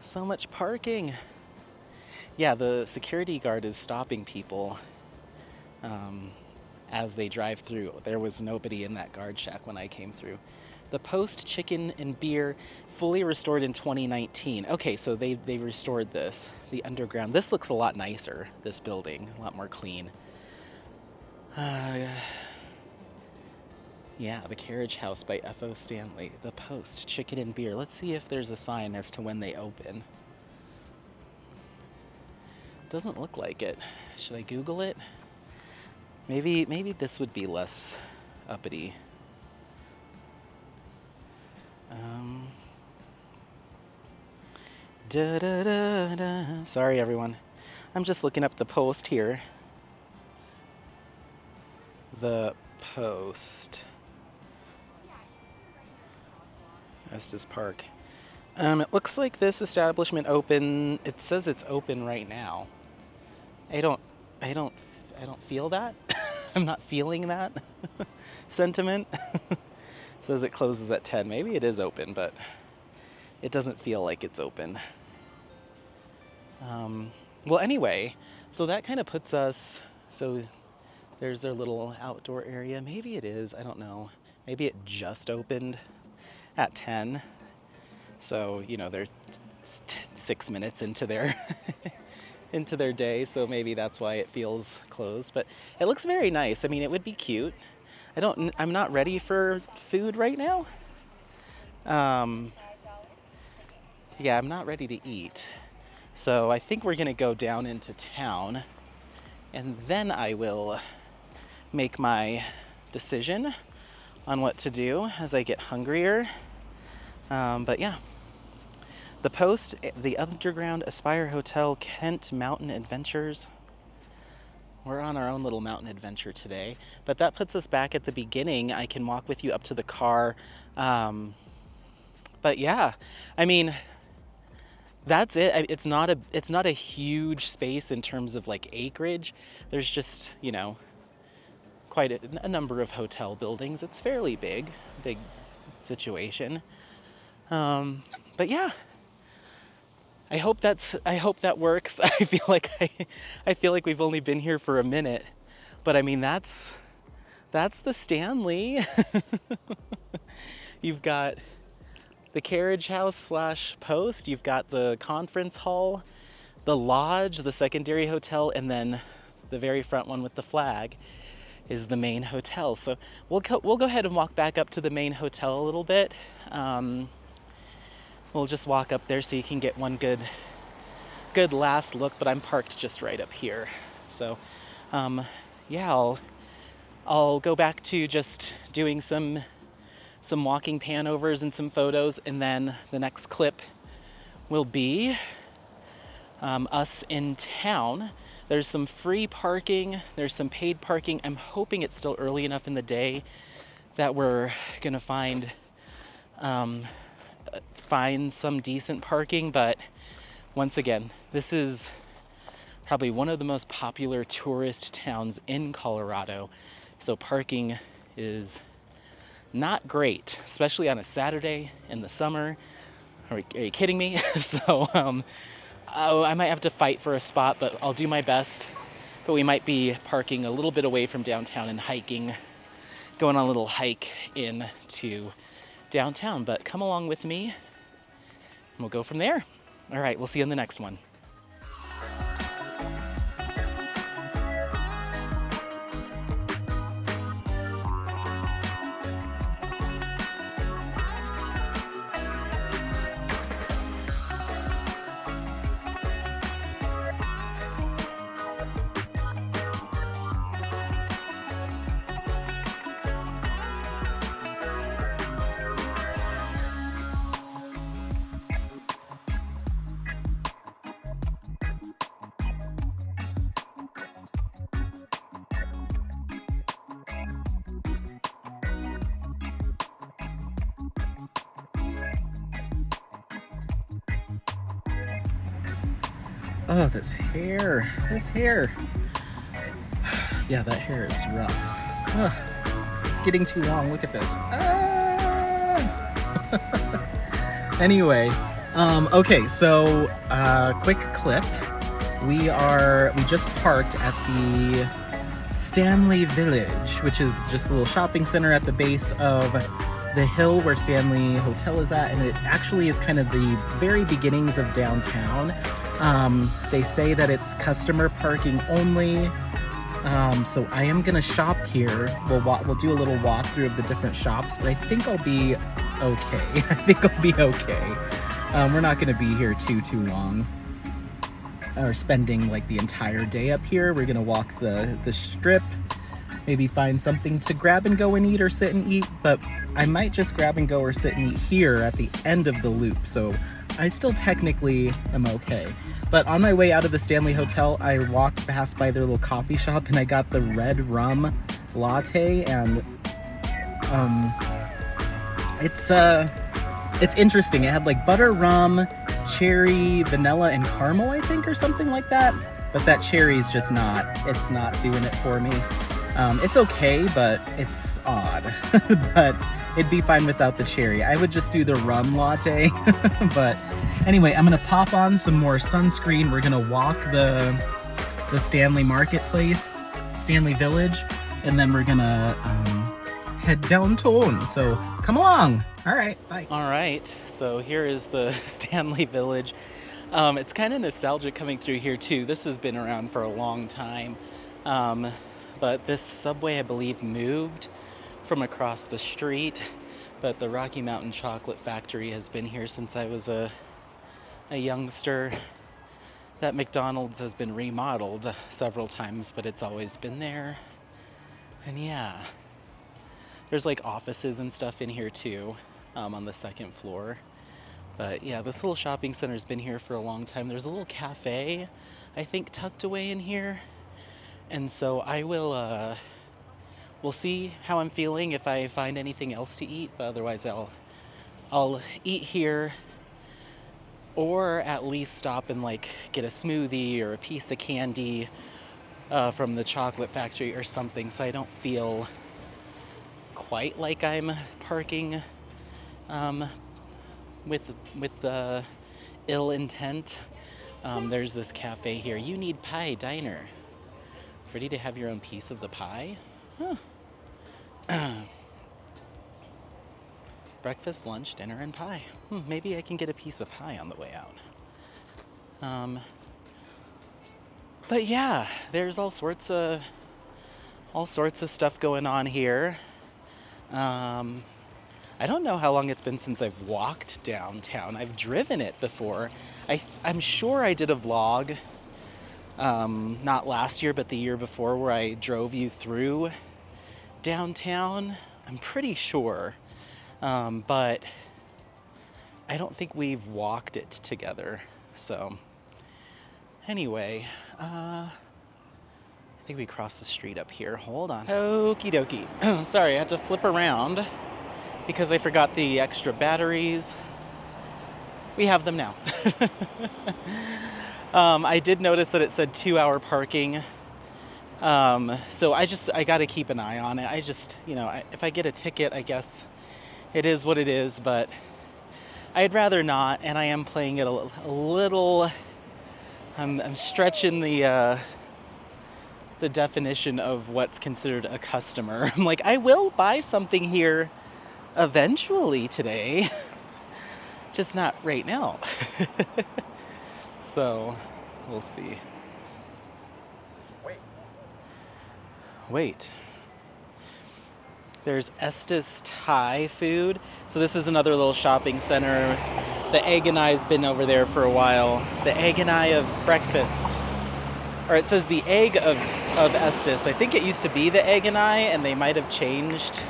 So much parking. Yeah, the security guard is stopping people as they drive through. There was nobody in that guard shack when I came through. The Post Chicken and Beer, fully restored in 2019. Okay, so they restored this. The underground. This looks a lot nicer, this building. A lot more clean. Yeah, the Carriage House by F.O. Stanley. The Post Chicken and Beer. Let's see if there's a sign as to when they open. Doesn't look like it. Should I Google it? Maybe this would be less uppity. Sorry, everyone. I'm just looking up the Post here. The Post. Estes Park. It looks like this establishment it says it's open right now. I don't feel that. I'm not feeling that sentiment. It says it closes at 10. Maybe it is open, but it doesn't feel like it's open. Well, anyway, so that kind of puts us, so there's their little outdoor area. Maybe it is, I don't know. Maybe it just opened at 10. So, they're 6 minutes into their into their day, so maybe that's why it feels closed. But it looks very nice. I mean, it would be cute. I'm not ready for food right now. Yeah, I'm not ready to eat. So I think we're gonna go down into town, and then I will make my decision on what to do as I get hungrier. But yeah. The Post, the Underground Aspire Hotel, Kent Mountain Adventures. We're on our own little mountain adventure today, but that puts us back at the beginning. I can walk with you up to the car. But yeah, I mean, that's it. It's not a huge space in terms of like acreage. There's just, you know, quite a number of hotel buildings. It's fairly big situation. But yeah. I hope that works. I feel like we've only been here for a minute, but I mean that's the Stanley. You've got the carriage house / Post. You've got the conference hall, the lodge, the secondary hotel, and then the very front one with the flag is the main hotel. So we'll go ahead and walk back up to the main hotel a little bit. We'll just walk up there so you can get one good last look, but I'm parked just right up here. So, yeah, I'll go back to just doing some walking panovers and some photos, and then the next clip will be us in town. There's some free parking, there's some paid parking. I'm hoping it's still early enough in the day that we're gonna find some decent parking, but once again, this is probably one of the most popular tourist towns in Colorado, so parking is not great, especially on a Saturday in the summer. Are you kidding me? So I might have to fight for a spot, but I'll do my best. But we might be parking a little bit away from downtown and going on a little hike into downtown, but come along with me and we'll go from there. All right, we'll see you in the next one. Oh, this hair. Yeah, that hair is rough. Ugh, it's getting too long. Look at this. Anyway, okay, so quick clip. We just parked at the Stanley Village, which is just a little shopping center at the base of the hill where Stanley Hotel is at, and it actually is kind of the very beginnings of downtown. They say that it's customer parking only, so I am gonna shop here. We'll do a little walkthrough of the different shops, but I think I'll be okay. We're not gonna be here too long, or spending like the entire day up here. We're gonna walk the strip, maybe find something to grab and go and eat or sit and eat, but I might just grab and go or sit and eat here at the end of the loop, so I still technically am okay. But on my way out of the Stanley Hotel, I walked past by their little coffee shop and I got the red rum latte, and it's interesting. It had like butter, rum, cherry, vanilla, and caramel, I think, or something like that. But that cherry's just not doing it for me. It's okay, but it's odd. But it'd be fine without the cherry. I would just do the rum latte. But anyway, I'm gonna pop on some more sunscreen. We're gonna walk the Stanley Marketplace, Stanley Village, and then we're gonna head downtown. So come along. All right, bye. All right, so here is the Stanley Village. It's kind of nostalgic coming through here too. This has been around for a long time. But this subway, I believe, moved from across the street. But the Rocky Mountain Chocolate Factory has been here since I was a youngster. That McDonald's has been remodeled several times, but it's always been there. And yeah, there's like offices and stuff in here too, on the second floor. But yeah, this little shopping center's been here for a long time. There's a little cafe, I think, tucked away in here. And so I will, we'll see how I'm feeling if I find anything else to eat, but otherwise I'll eat here, or at least stop and like get a smoothie or a piece of candy from the chocolate factory or something, so I don't feel quite like I'm parking with ill intent. There's this cafe here. You Need Pie Diner. Ready to have your own piece of the pie? Huh. Breakfast, lunch, dinner, and pie. Maybe I can get a piece of pie on the way out. But yeah, there's all sorts of stuff going on here. I don't know how long it's been since I've walked downtown. I've driven it before. I'm sure I did a vlog, not last year, but the year before, where I drove you through downtown. I'm pretty sure. But I don't think we've walked it together. So anyway, I think we crossed the street up here. Hold on. Okie dokie. Sorry, I had to flip around because I forgot the extra batteries. We have them now. I did notice that it said 2-hour parking. So I gotta keep an eye on it. If I get a ticket, I guess it is what it is, but I'd rather not, and I am playing it a little. I'm stretching the definition of what's considered a customer. I'm like, I will buy something here eventually today, just not right now. So we'll see. Wait. There's Estes Thai food. So this is another little shopping center. The Egg and I's been over there for a while. The Egg and I of breakfast. Or it says the Egg of Estes. I think it used to be the Egg and I, and they might have changed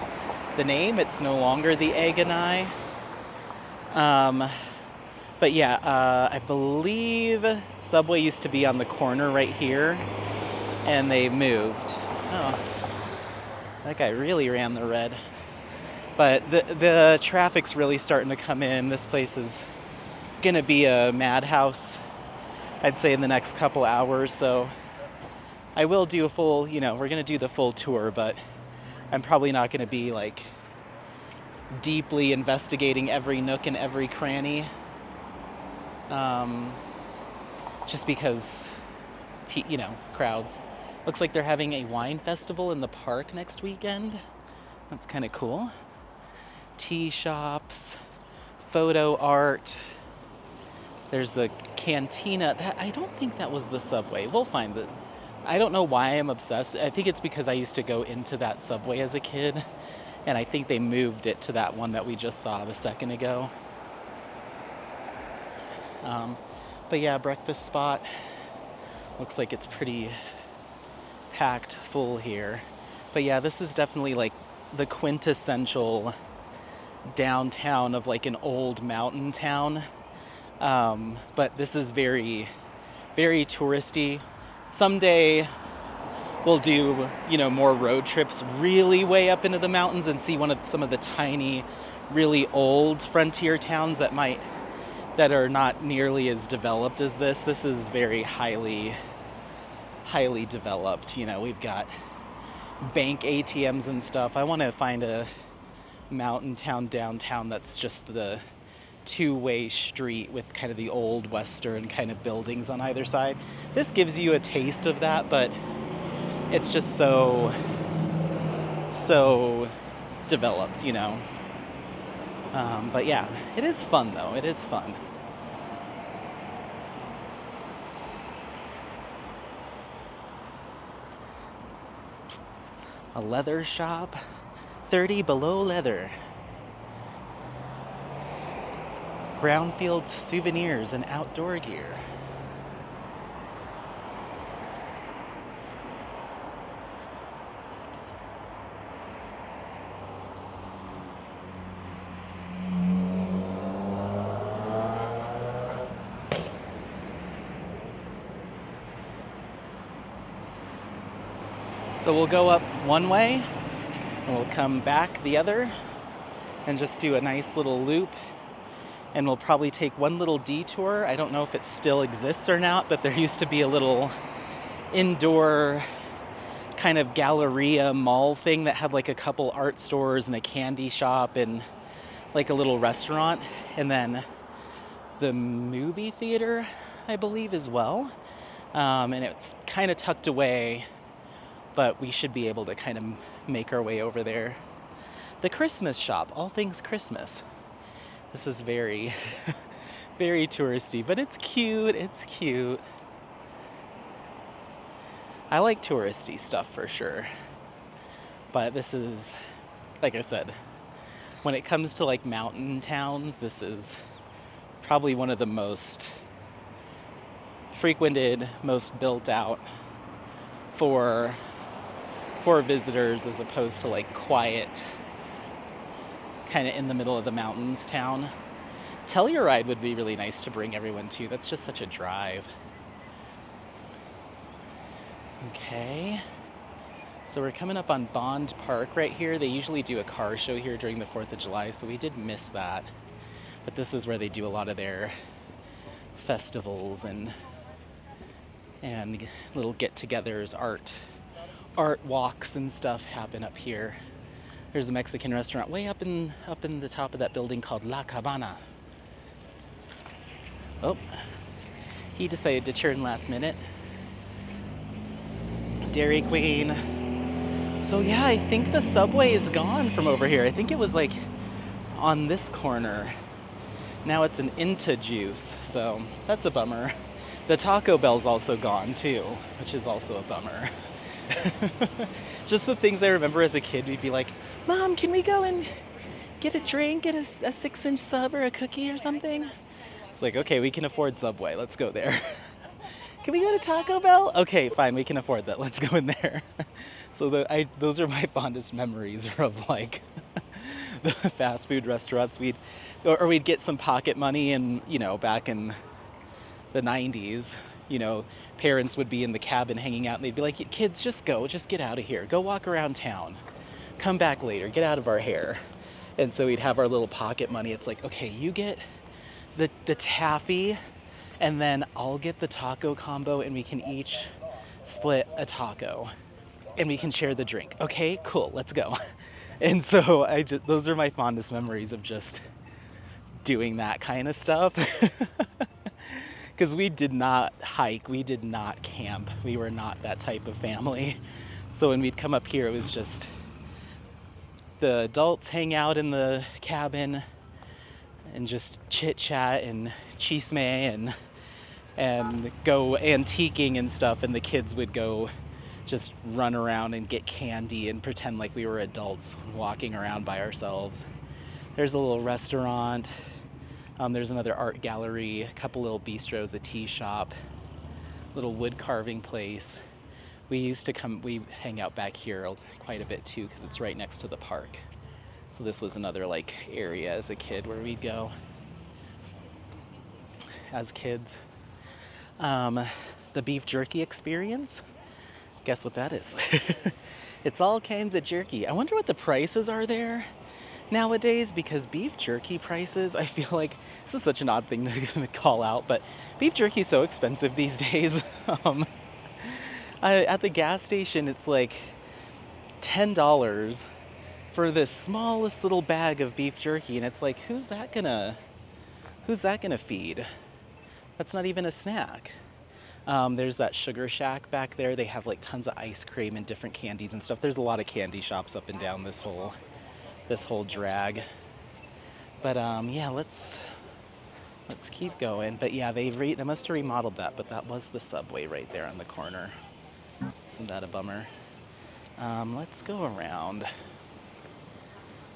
the name. It's no longer the Egg and I. But yeah, I believe Subway used to be on the corner right here, and they moved. Oh, that guy really ran the red. But the traffic's really starting to come in. This place is gonna be a madhouse, I'd say, in the next couple hours. So I will do a full, we're gonna do the full tour, but I'm probably not gonna be like deeply investigating every nook and every cranny. Just because, crowds. Looks like they're having a wine festival in the park next weekend. That's kind of cool. Tea shops, photo art. There's the cantina. I don't think that was the Subway. We'll find it. I don't know why I'm obsessed. I think it's because I used to go into that Subway as a kid, and I think they moved it to that one that we just saw a second ago. But yeah, breakfast spot. Looks like it's pretty packed full here. But yeah, this is definitely like the quintessential downtown of like an old mountain town. But this is very, very touristy. Someday we'll do, more road trips really way up into the mountains and see some of the tiny, really old frontier towns that are not nearly as developed as this. This is very highly developed. We've got bank ATMs and stuff. I want to find a mountain town downtown that's just the two-way street with kind of the old Western kind of buildings on either side. This gives you a taste of that, but it's just so developed, But yeah, it is fun though. It is fun. A leather shop, 30 below leather. Brownfields souvenirs and outdoor gear. So we'll go up one way and we'll come back the other and just do a nice little loop. And we'll probably take one little detour. I don't know if it still exists or not, but there used to be a little indoor kind of galleria mall thing that had like a couple art stores and a candy shop and like a little restaurant. And then the movie theater, I believe, as well. And it's kind of tucked away, but we should be able to kind of make our way over there. The Christmas shop, all things Christmas. This is very, very touristy, but it's cute, it's cute. I like touristy stuff for sure. But this is, like I said, when it comes to like mountain towns, this is probably one of the most frequented, most built out for visitors, as opposed to like quiet, kind of in the middle of the mountains town. Telluride would be really nice to bring everyone to. That's just such a drive. Okay. So we're coming up on Bond Park right here. They usually do a car show here during the 4th of July, so we did miss that. But this is where they do a lot of their festivals and little get-togethers, art walks and stuff happen up here. There's a Mexican restaurant way up in the top of that building called La Cabana. Oh, he decided to turn last minute. Dairy Queen. So yeah, I think the subway is gone from over here. I think it was like on this corner. Now it's an Inta Juice, so that's a bummer. The Taco Bell's also gone too, which is also a bummer. Just the things I remember as a kid, we'd be like, Mom, can we go and get a drink and a 6-inch sub or a cookie or something? It's like, okay, we can afford Subway, let's go there. Can we go to Taco Bell? Okay, fine, we can afford that, let's go in there. So those are my fondest memories of like the fast food restaurants. We'd get some pocket money, and back in the 90s, parents would be in the cabin hanging out and they'd be like, kids, just get out of here. Go walk around town. Come back later. Get out of our hair. And so we'd have our little pocket money. It's like, okay, you get the taffy and then I'll get the taco combo and we can each split a taco and we can share the drink. Okay, cool, let's go. And so those are my fondest memories of just doing that kind of stuff. Because we did not hike, we did not camp, we were not that type of family. So when we'd come up here, it was just the adults hang out in the cabin and just chit chat and chisme and go antiquing and stuff, and the kids would go just run around and get candy and pretend like we were adults walking around by ourselves. There's a little restaurant. There's another art gallery, a couple little bistros, a tea shop, little wood carving place. We hang out back here quite a bit too, because it's right next to the park. So this was another like area as a kid where we'd go as kids. The beef jerky experience, guess what that is? It's all kinds of jerky. I wonder what the prices are there nowadays, because beef jerky prices, I feel like this is such an odd thing to call out, but beef jerky is so expensive these days. At the gas station, it's like $10 for this smallest little bag of beef jerky, and it's like, who's that gonna feed? That's not even a snack. There's that Sugar Shack back there. They have like tons of ice cream and different candies and stuff. There's a lot of candy shops up and down this whole drag. But yeah, let's keep going. But yeah, they must have remodeled that, but that was the subway right there on the corner. Isn't that a bummer? Let's go around.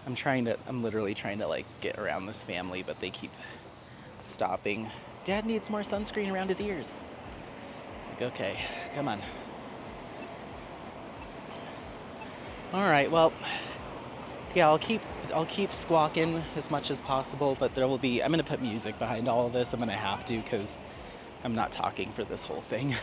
I'm literally trying to like get around this family, but they keep stopping. Dad needs more sunscreen around his ears. It's like, okay, come on. All right, well, yeah, I'll keep squawking as much as possible, but I'm gonna put music behind all of this. I'm gonna have to, because I'm not talking for this whole thing.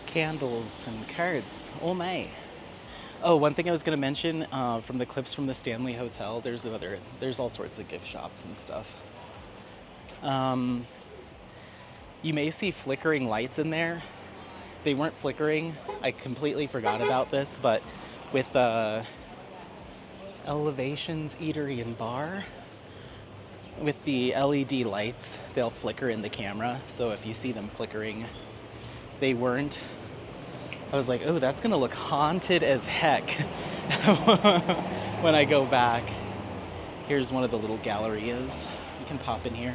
Candles and cards. Oh my. Oh, one thing I was gonna mention, from the clips from the Stanley Hotel, there's all sorts of gift shops and stuff. You may see flickering lights in there. They weren't flickering. I completely forgot about this, but with Elevations Eatery and Bar, with the LED lights, they'll flicker in the camera. So if you see them flickering, they weren't. I was like, oh, that's gonna look haunted as heck when I go back. Here's one of the little gallerias. You can pop in here.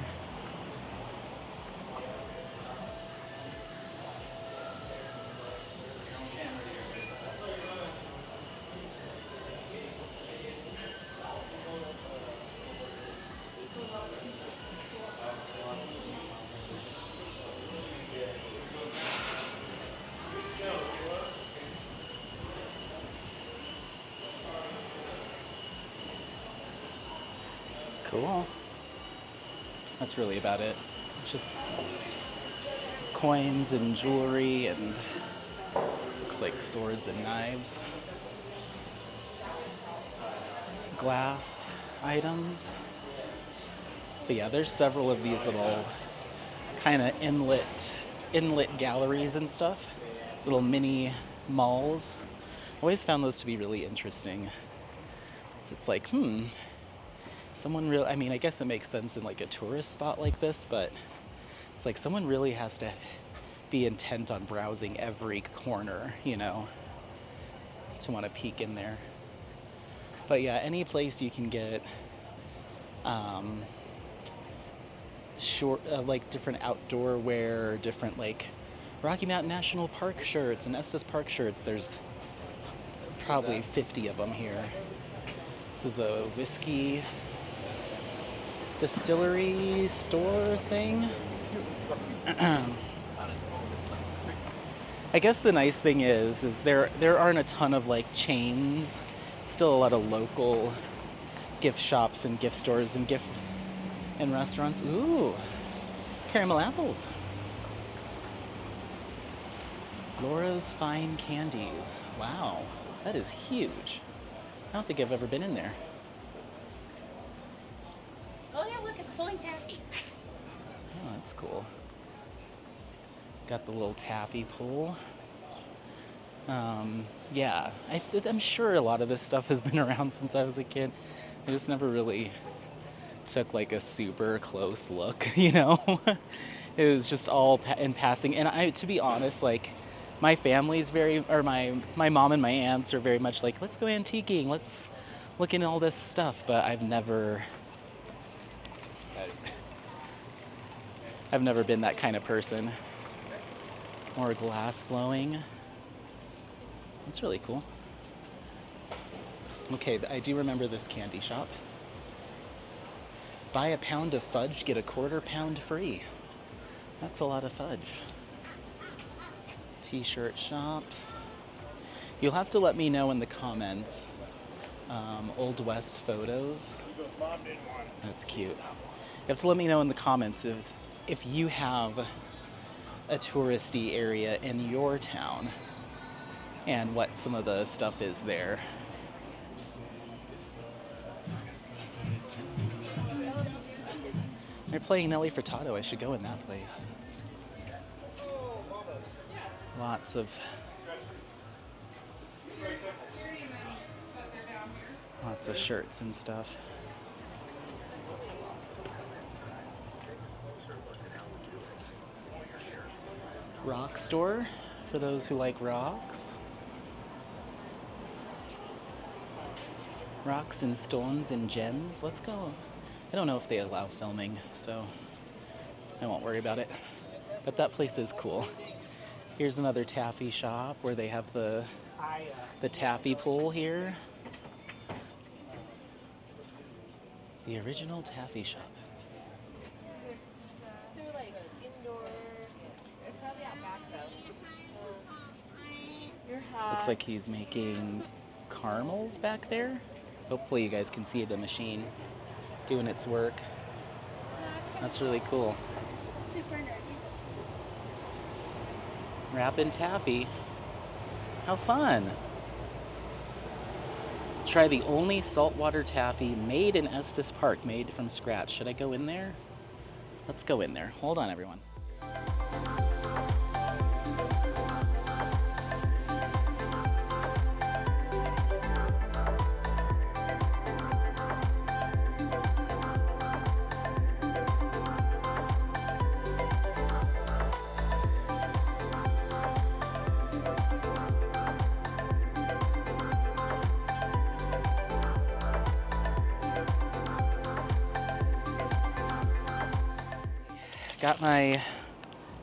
Cool. That's really about it. It's just coins and jewelry and looks like swords and knives. Glass items. But yeah, there's several of these little kind of inlet galleries and stuff. Little mini malls. Always found those to be really interesting. It's like, I mean, I guess it makes sense in like a tourist spot like this, but it's like someone really has to be intent on browsing every corner, you know, to want to peek in there. But yeah, any place you can get like different outdoor wear, different like Rocky Mountain National Park shirts and Estes Park shirts. There's probably 50 of them here. This is a whiskey distillery store thing. I guess the nice thing is there aren't a ton of like chains. Still a lot of local gift shops and gift stores and restaurants. Ooh, caramel apples. Laura's Fine Candies. Wow, that is huge. I don't think I've ever been in there. Oh yeah, look, it's pulling taffy. Oh, that's cool. Got the little taffy pull. Yeah, I'm sure a lot of this stuff has been around since I was a kid. I just never really took like a super close look, you know? It was just all in passing. And to be honest, like my family's my mom and my aunts are very much like, let's go antiquing, let's look into all this stuff. But I've never been that kind of person. More glass blowing. That's really cool. Okay, I do remember this candy shop. Buy a pound of fudge, get a quarter pound free. That's a lot of fudge. T-shirt shops. You'll have to let me know in the comments. Old West photos. That's cute. You have to let me know in the comments if you have a touristy area in your town and what some of the stuff is there. They're playing Nelly Furtado. I should go in that place. Lots of shirts and stuff. rock store for those who like rocks. Rocks and stones and gems. Let's go. I don't know if they allow filming, so I won't worry about it. But that place is cool. Here's another taffy shop where they have the taffy pool here. The original taffy shop. They're like indoor. They're probably out back though. You're hot. Looks like he's making caramels back there. Hopefully you guys can see the machine doing its work. That's really cool. Super nerdy. Wrapping taffy. How fun! Try the only saltwater taffy made in Estes Park, made from scratch. Should I go in there? Let's go in there. Hold on, everyone. Got my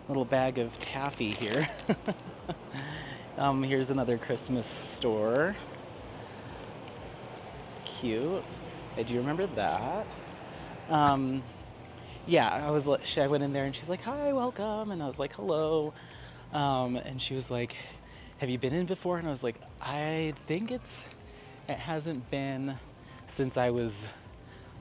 little bag of taffy here. Here's another Christmas store. Cute. I do remember that. Yeah, I went in there and she's like, "Hi, welcome," and I was like, "Hello," and she was like, "Have you been in before?" And I was like, "I think it hasn't been since I was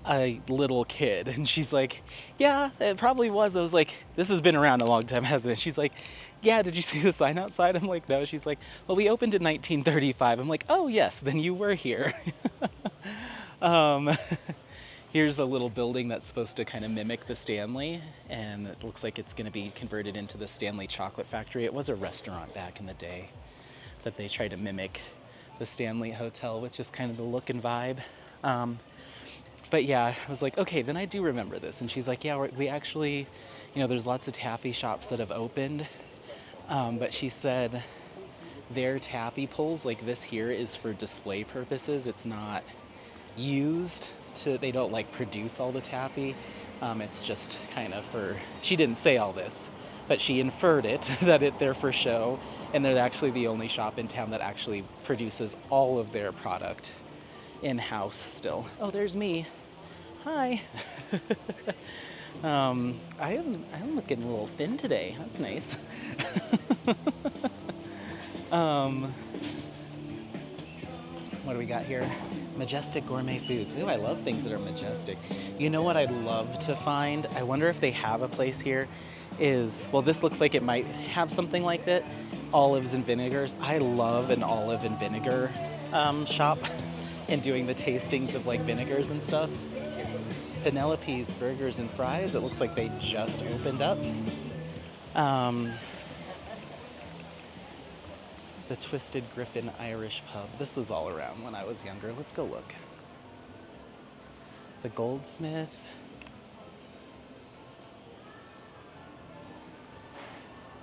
a little kid." And she's like, "Yeah, it probably was." I was like, "This has been around a long time, hasn't it?" She's like, "Yeah, did you see the sign outside?" I'm like, "No." She's like, "Well, we opened in 1935. I'm like, "Oh yes, then you were here." Here's a little building that's supposed to kind of mimic the Stanley, and it looks like it's going to be converted into the Stanley Chocolate Factory. It was a restaurant back in the day that they tried to mimic the Stanley Hotel with just kind of the look and vibe. But yeah, I was like, okay, then I do remember this. And she's like, "Yeah, we actually, there's lots of taffy shops that have opened." But she said their taffy pulls, like this here, is for display purposes. It's not used they don't like produce all the taffy. It's just kind of she didn't say all this, but she inferred it, that they're for show. And they're actually the only shop in town that actually produces all of their product in-house still. Oh, there's me. Hi. I am looking a little thin today. That's nice. What do we got here? Majestic Gourmet Foods. Ooh, I love things that are majestic. You know what I'd love to find? I wonder if they have a place here this looks like it might have something like that. Olives and vinegars. I love an olive and vinegar shop and doing the tastings of like vinegars and stuff. Penelope's Burgers and Fries. It looks like they just opened up. The Twisted Griffin Irish Pub. This was all around when I was younger. Let's go look. The Goldsmith.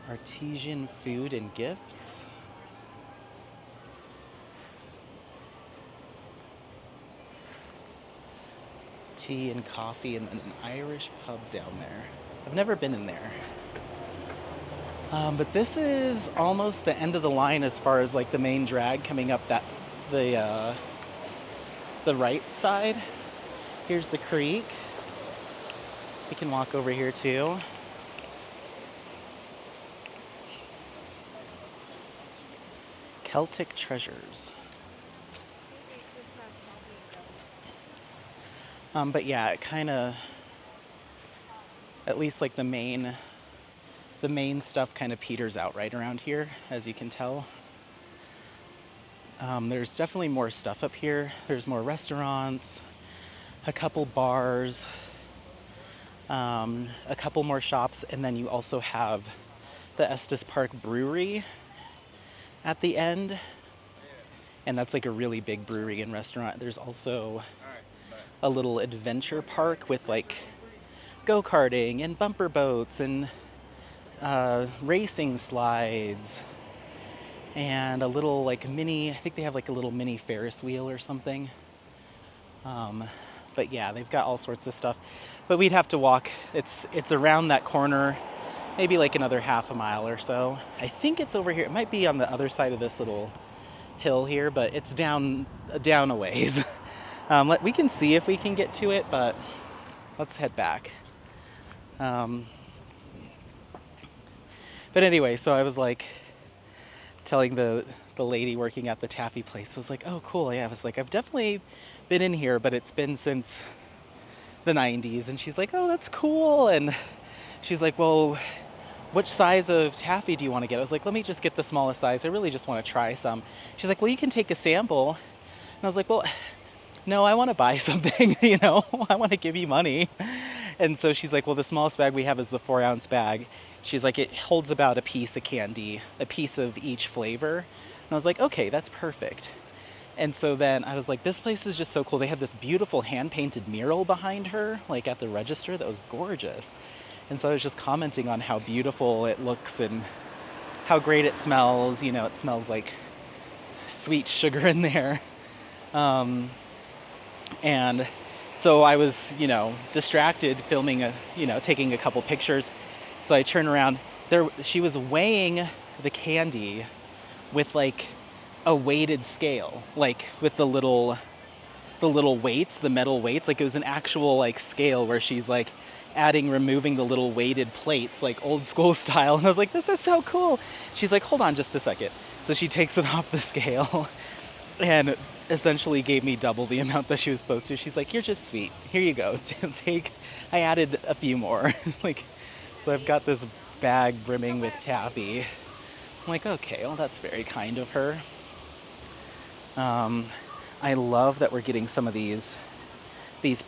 Artesian Food and Gifts. Tea and coffee and an Irish pub down there. I've never been in there. But this is almost the end of the line as far as like the main drag coming up the right side. Here's the creek. We can walk over here too. Celtic Treasures. But yeah, it kind of, at least like the main stuff kind of peters out right around here, as you can tell. There's definitely more stuff up here. There's more restaurants, a couple bars, a couple more shops, and then you also have the Estes Park Brewery at the end. And that's like a really big brewery and restaurant. There's also a little adventure park with like go-karting and bumper boats and racing slides and a little like mini, I think they have like a little mini Ferris wheel or something. But yeah, they've got all sorts of stuff. But we'd have to walk. It's around that corner, maybe like another half a mile or so. I think it's over here. It might be on the other side of this little hill here, but it's down a ways. We can see if we can get to it, but let's head back. But anyway, so I was like telling the lady working at the taffy place, I was like, oh cool, yeah. I was like, I've definitely been in here, but it's been since the 90s. And she's like, oh, that's cool. And she's like, well, which size of taffy do you want to get? I was like, let me just get the smallest size. I really just want to try some. She's like, well, you can take a sample. And I was like, well, no, I want to buy something, you know, I want to give you money. And so she's like, well, the smallest bag we have is the 4-ounce bag. She's like, it holds about a piece of candy, a piece of each flavor. And I was like, okay, that's perfect. And so then I was like, this place is just so cool. They had this beautiful hand-painted mural behind her, like at the register, that was gorgeous. And so I was just commenting on how beautiful it looks and how great it smells. You know, it smells like sweet sugar in there. And so I was, you know, distracted filming taking a couple pictures. So I turn around, she was weighing the candy with like a weighted scale, like with the little weights, the metal weights. Like it was an actual like scale where she's like removing the little weighted plates, like old school style. And I was like, this is so cool. She's like, hold on just a second. So she takes it off the scale and essentially gave me double the amount that she was supposed to. She's like, you're just sweet. Here you go. Take. I added a few more. Like, so I've got this bag brimming with taffy. I'm like, okay, well, that's very kind of her. I love that we're getting some of these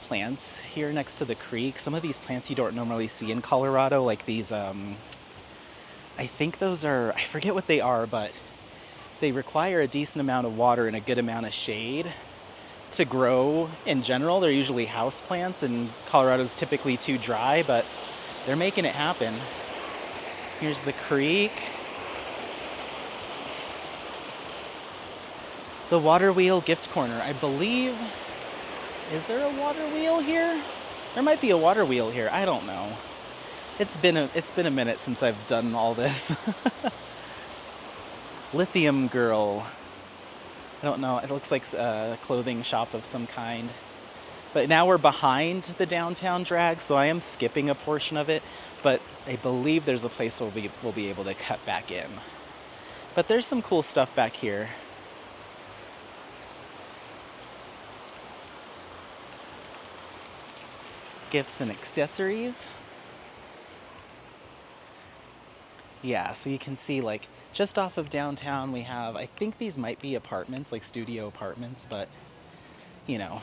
plants here next to the creek. Some of these plants you don't normally see in Colorado, like these, I think those are, I forget what they are, but they require a decent amount of water and a good amount of shade to grow in general. They're usually house plants, and Colorado's typically too dry, but they're making it happen. Here's the creek. The Water Wheel Gift Corner, I believe. Is there a water wheel here? There might be a water wheel here. I don't know. It's been a minute since I've done all this. Lithium Girl. I don't know. It looks like a clothing shop of some kind. But now we're behind the downtown drag, so I am skipping a portion of it. But I believe there's a place where we'll be able to cut back in. But there's some cool stuff back here. Gifts and accessories. Yeah, so you can see like just off of downtown we have, I think these might be apartments, like studio apartments, but you know,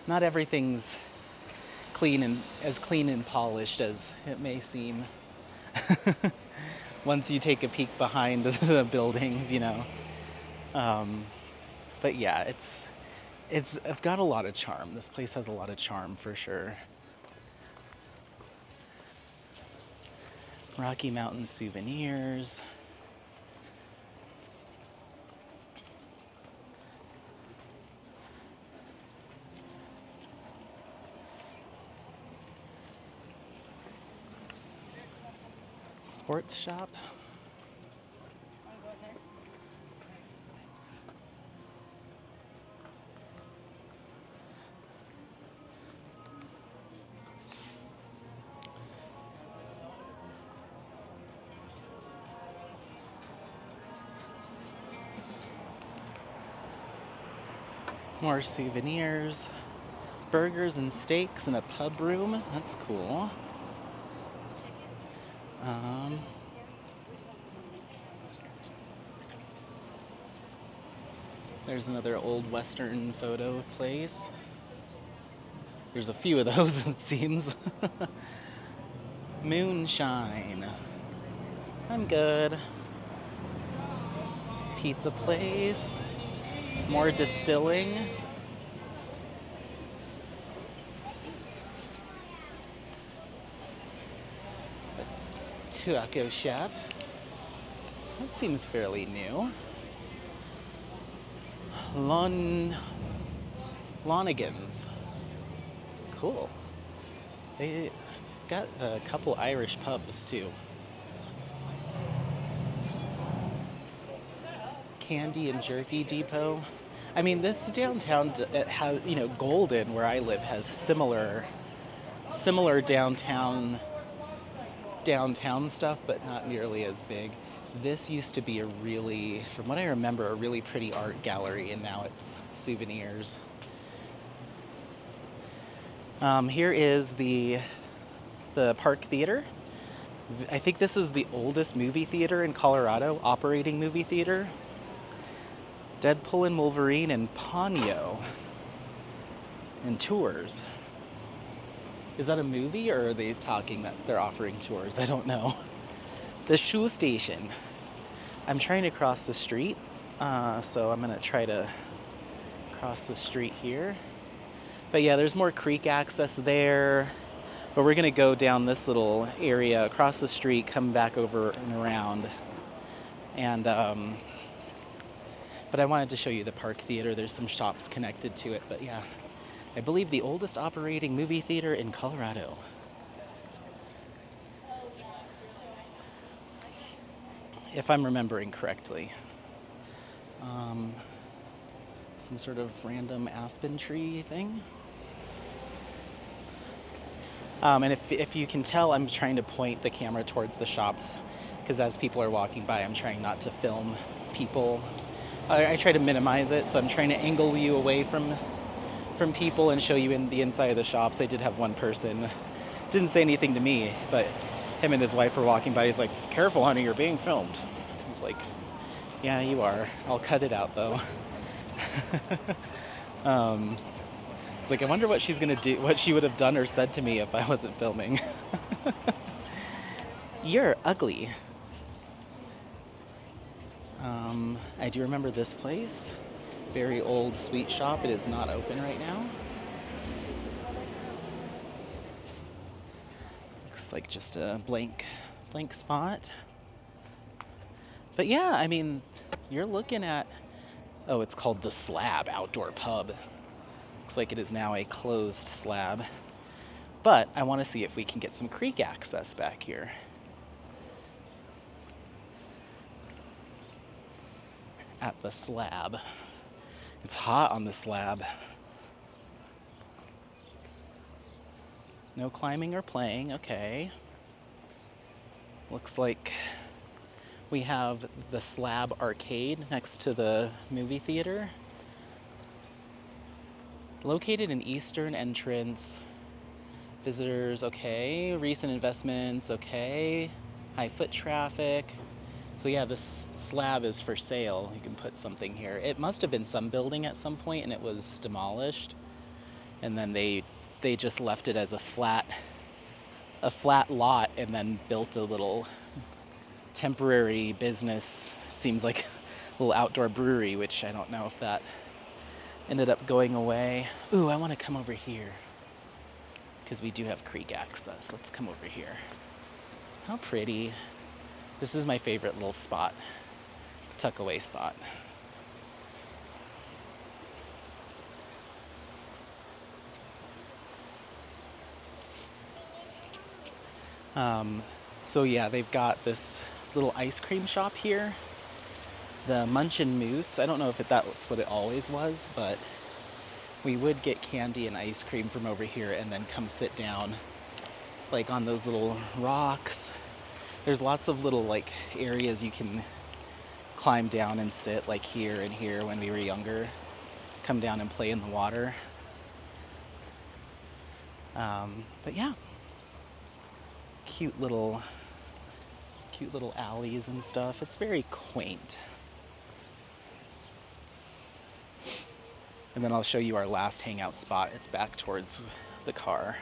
not everything's clean and polished as it may seem. Once you take a peek behind the buildings, you know. But yeah, it's got a lot of charm. This place has a lot of charm for sure. Rocky Mountain souvenirs. Sports shop. More souvenirs, burgers and steaks in a pub room. That's cool. There's another old Western photo place. There's a few of those, it seems. Moonshine. I'm good. Pizza place. More distilling. A taco shop. That seems fairly new. Lonigans. Cool. They got a couple Irish pubs too. Candy and Jerky Depot. I mean, this downtown it has, Golden, where I live, has similar downtown stuff, but not nearly as big. This used to be from what I remember, a really pretty art gallery, and now it's souvenirs. Here is the Park Theater. I think this is the oldest movie theater in Colorado, operating movie theater. Deadpool and Wolverine and Ponyo and tours. Is that a movie, or are they talking that they're offering tours? I don't know. The Shoe Station. I'm trying to cross the street, so I'm gonna try to cross the street here. But yeah, there's more creek access there. But we're gonna go down this little area, across the street, come back over and around. And but I wanted to show you the Park Theater. There's some shops connected to it, but yeah, I believe the oldest operating movie theater in Colorado. If I'm remembering correctly. Some sort of random aspen tree thing. And if you can tell, I'm trying to point the camera towards the shops, because as people are walking by, I'm trying not to film people. I try to minimize it, so I'm trying to angle you away from people and show you in the inside of the shops. I did have one person, didn't say anything to me, but him and his wife were walking by. He's like, "Careful, honey, you're being filmed." I was like, "Yeah, you are. I'll cut it out, though." It's like, I wonder what she's gonna do, what she would have done or said to me if I wasn't filming. You're ugly. I do remember this place. Very old sweet shop. It is not open right now. Looks like just a blank spot. But yeah, I mean, you're looking at, oh, it's called the Slab Outdoor Pub. Looks like it is now a closed slab. But I want to see if we can get some creek access back here. At the slab. It's hot on the slab. No climbing or playing, okay. Looks like we have the Slab Arcade next to the movie theater. Located in eastern entrance. Visitors, okay. Recent investments, okay. High foot traffic. So yeah, this slab is for sale. You can put something here. It must have been some building at some point and it was demolished. And then they just left it as a flat lot and then built a little temporary business. Seems like a little outdoor brewery, which I don't know if that ended up going away. Ooh, I want to come over here because we do have creek access. Let's come over here. How pretty. This is my favorite little spot, tuck away spot. So yeah, they've got this little ice cream shop here, the Munchin Moose. I don't know if that's what it always was, but we would get candy and ice cream from over here and then come sit down like on those little rocks. There's lots of little like areas you can climb down and sit, like here and here when we were younger. Come down and play in the water. But yeah, cute little alleys and stuff. It's very quaint. And then I'll show you our last hangout spot. It's back towards the car.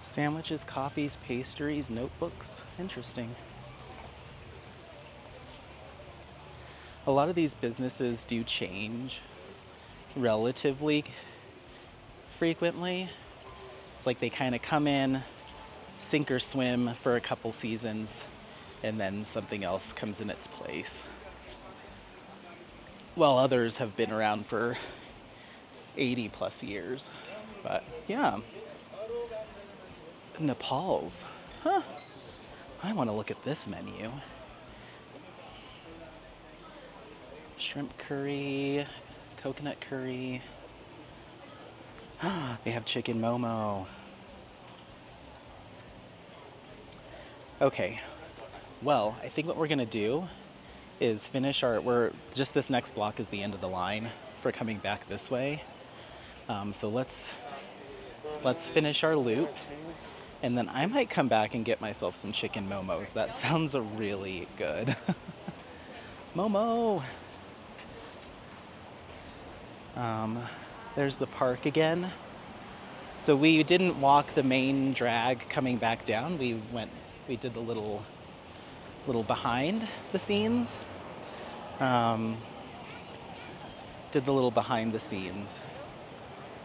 Sandwiches, coffees, pastries, notebooks. Interesting. A lot of these businesses do change relatively frequently. It's like they kind of come in, sink or swim for a couple seasons, and then something else comes in its place. While others have been around for 80 plus years. But yeah, Nepal's. Huh. I want to look at this menu. Shrimp curry, coconut curry. They have chicken momo. Okay, well, I think what we're gonna do is finish just this next block is the end of the line for coming back this way. So let's finish our loop, and then I might come back and get myself some chicken momos. That sounds really good. Momo! There's the park again. So we didn't walk the main drag coming back down. We did the little behind the scenes. Did the little behind the scenes.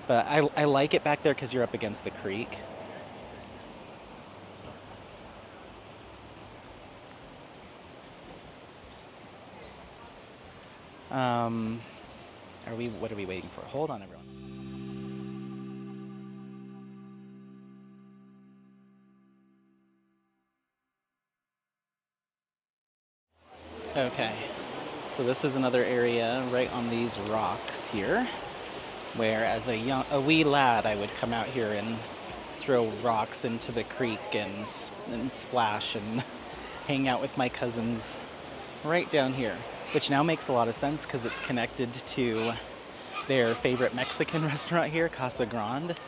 But I like it back there because you're up against the creek. What are we waiting for? Hold on, everyone. Okay, so this is another area right on these rocks here, where as a wee lad, I would come out here and throw rocks into the creek and splash and hang out with my cousins right down here, which now makes a lot of sense because it's connected to their favorite Mexican restaurant here, Casa Grande.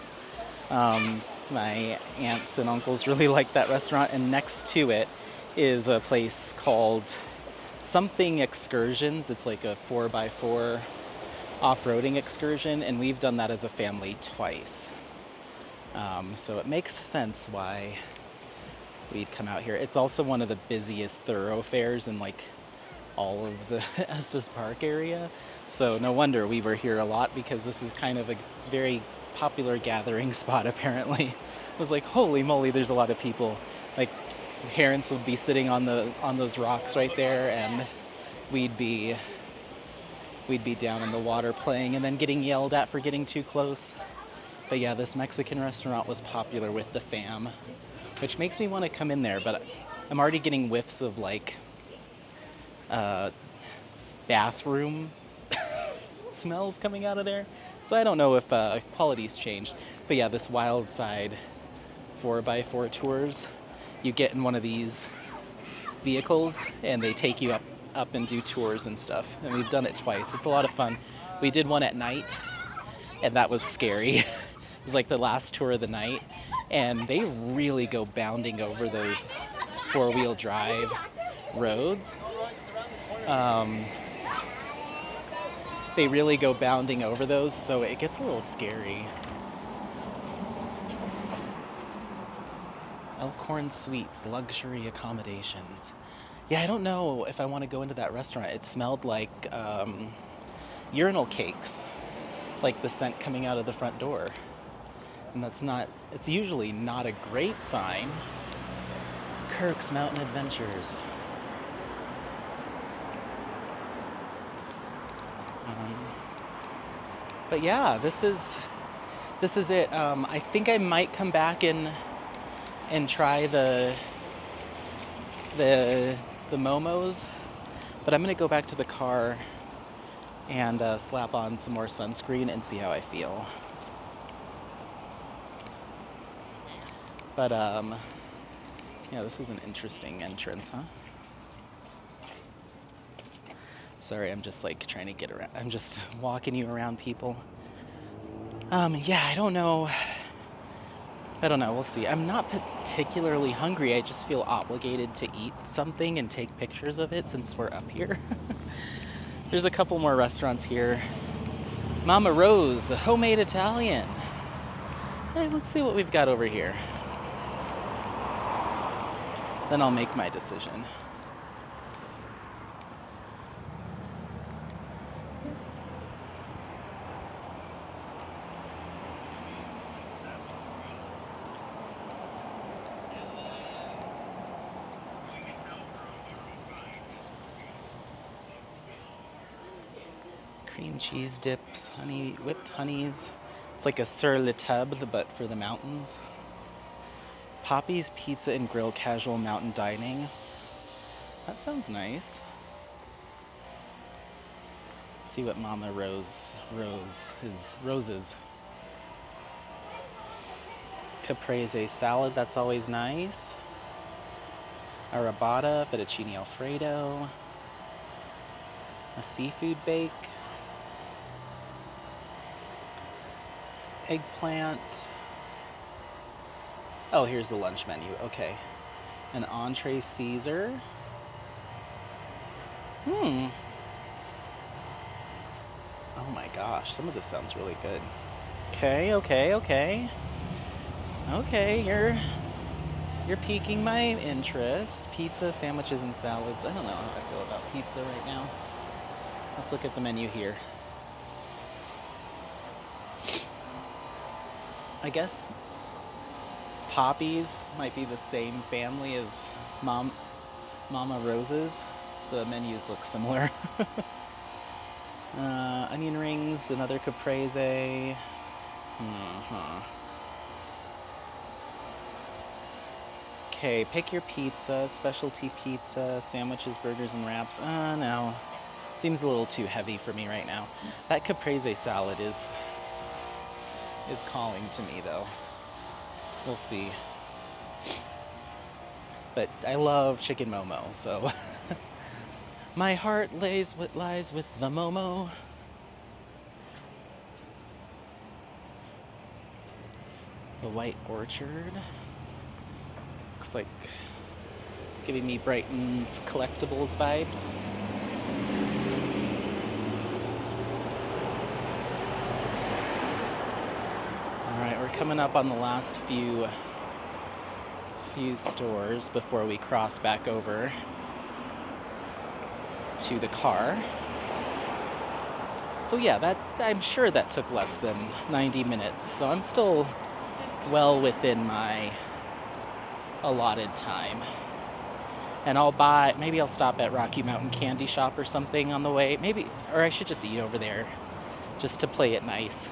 My aunts and uncles really like that restaurant, and next to it is a place called Something Excursions. It's like a 4x4 off-roading excursion, and we've done that as a family twice. So it makes sense why we'd come out here. It's also one of the busiest thoroughfares in like all of the Estes Park area. So no wonder we were here a lot, because this is kind of a very popular gathering spot apparently. It was like, holy moly, there's a lot of people. Like, parents would be sitting on those rocks right there, and we'd be down in the water playing and then getting yelled at for getting too close. But yeah, this Mexican restaurant was popular with the fam, which makes me want to come in there, but I'm already getting whiffs of like bathroom smells coming out of there. So I don't know if quality's changed. But yeah, this Wild Side 4x4 tours, you get in one of these vehicles and they take you up and do tours and stuff. And we've done it twice. It's a lot of fun. We did one at night, and that was scary. It was like the last tour of the night, and they really go bounding over those four-wheel drive roads. They really go bounding over those, so it gets a little scary. Elkhorn Suites, luxury accommodations. Yeah, I don't know if I want to go into that restaurant. It smelled like urinal cakes, like the scent coming out of the front door. And it's usually not a great sign. Kirk's Mountain Adventures. But yeah, this is it. I think I might come back and try the momos, but I'm gonna go back to the car and slap on some more sunscreen and see how I feel. But yeah, this is an interesting entrance, huh? Sorry, I'm just like trying to get around. I'm just walking you around, people. Yeah, I don't know. We'll see. I'm not particularly hungry. I just feel obligated to eat something and take pictures of it since we're up here. There's a couple more restaurants here. Mama Rose, a homemade Italian. Hey, let's see what we've got over here. Then I'll make my decision. and cheese dips, honey, whipped honeys. It's like a sur le table, but for the mountains. Poppy's Pizza and Grill Casual Mountain Dining. That sounds nice. Let's see what Mama Rose's. Caprese salad, that's always nice. Arrabbiata, fettuccine alfredo. A seafood bake. Eggplant. Oh, here's the lunch menu. Okay. An entree Caesar. Oh my gosh, some of this sounds really good. Okay. Okay, you're piquing my interest. Pizza, sandwiches, and salads. I don't know how I feel about pizza right now. Let's look at the menu here. I guess Poppy's might be the same family as Mama Rose's. The menus look similar. Onion rings, another caprese. Okay, pick your pizza, specialty pizza, sandwiches, burgers, and wraps. No. Seems a little too heavy for me right now. That caprese salad is calling to me, though. We'll see. But I love chicken momo, so my heart lies with the momo. The White Orchard. Looks like giving me Brighton's collectibles vibes. Alright, we're coming up on the last few stores before we cross back over to the car. So yeah, I'm sure that took less than 90 minutes. So I'm still well within my allotted time. And maybe I'll stop at Rocky Mountain Candy Shop or something on the way. Or I should just eat over there just to play it nice.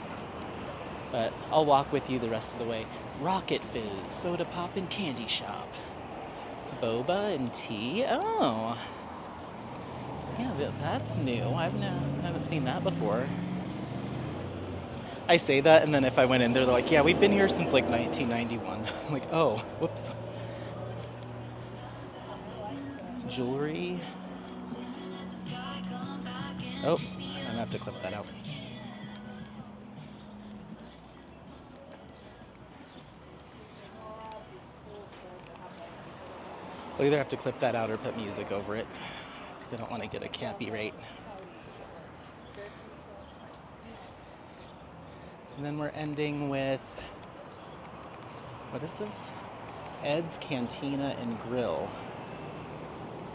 But I'll walk with you the rest of the way. Rocket Fizz, Soda Pop and Candy Shop. Boba and tea. Oh. Yeah, that's new. I haven't seen that before. I say that, and then if I went in there, they're like, yeah, we've been here since like 1991. I'm like, oh, whoops. Jewelry. Oh, I'm gonna have to clip that out. I'll either have to clip that out or put music over it, because I don't want to get a copyright. And then we're ending with, what is this? Ed's Cantina and Grill.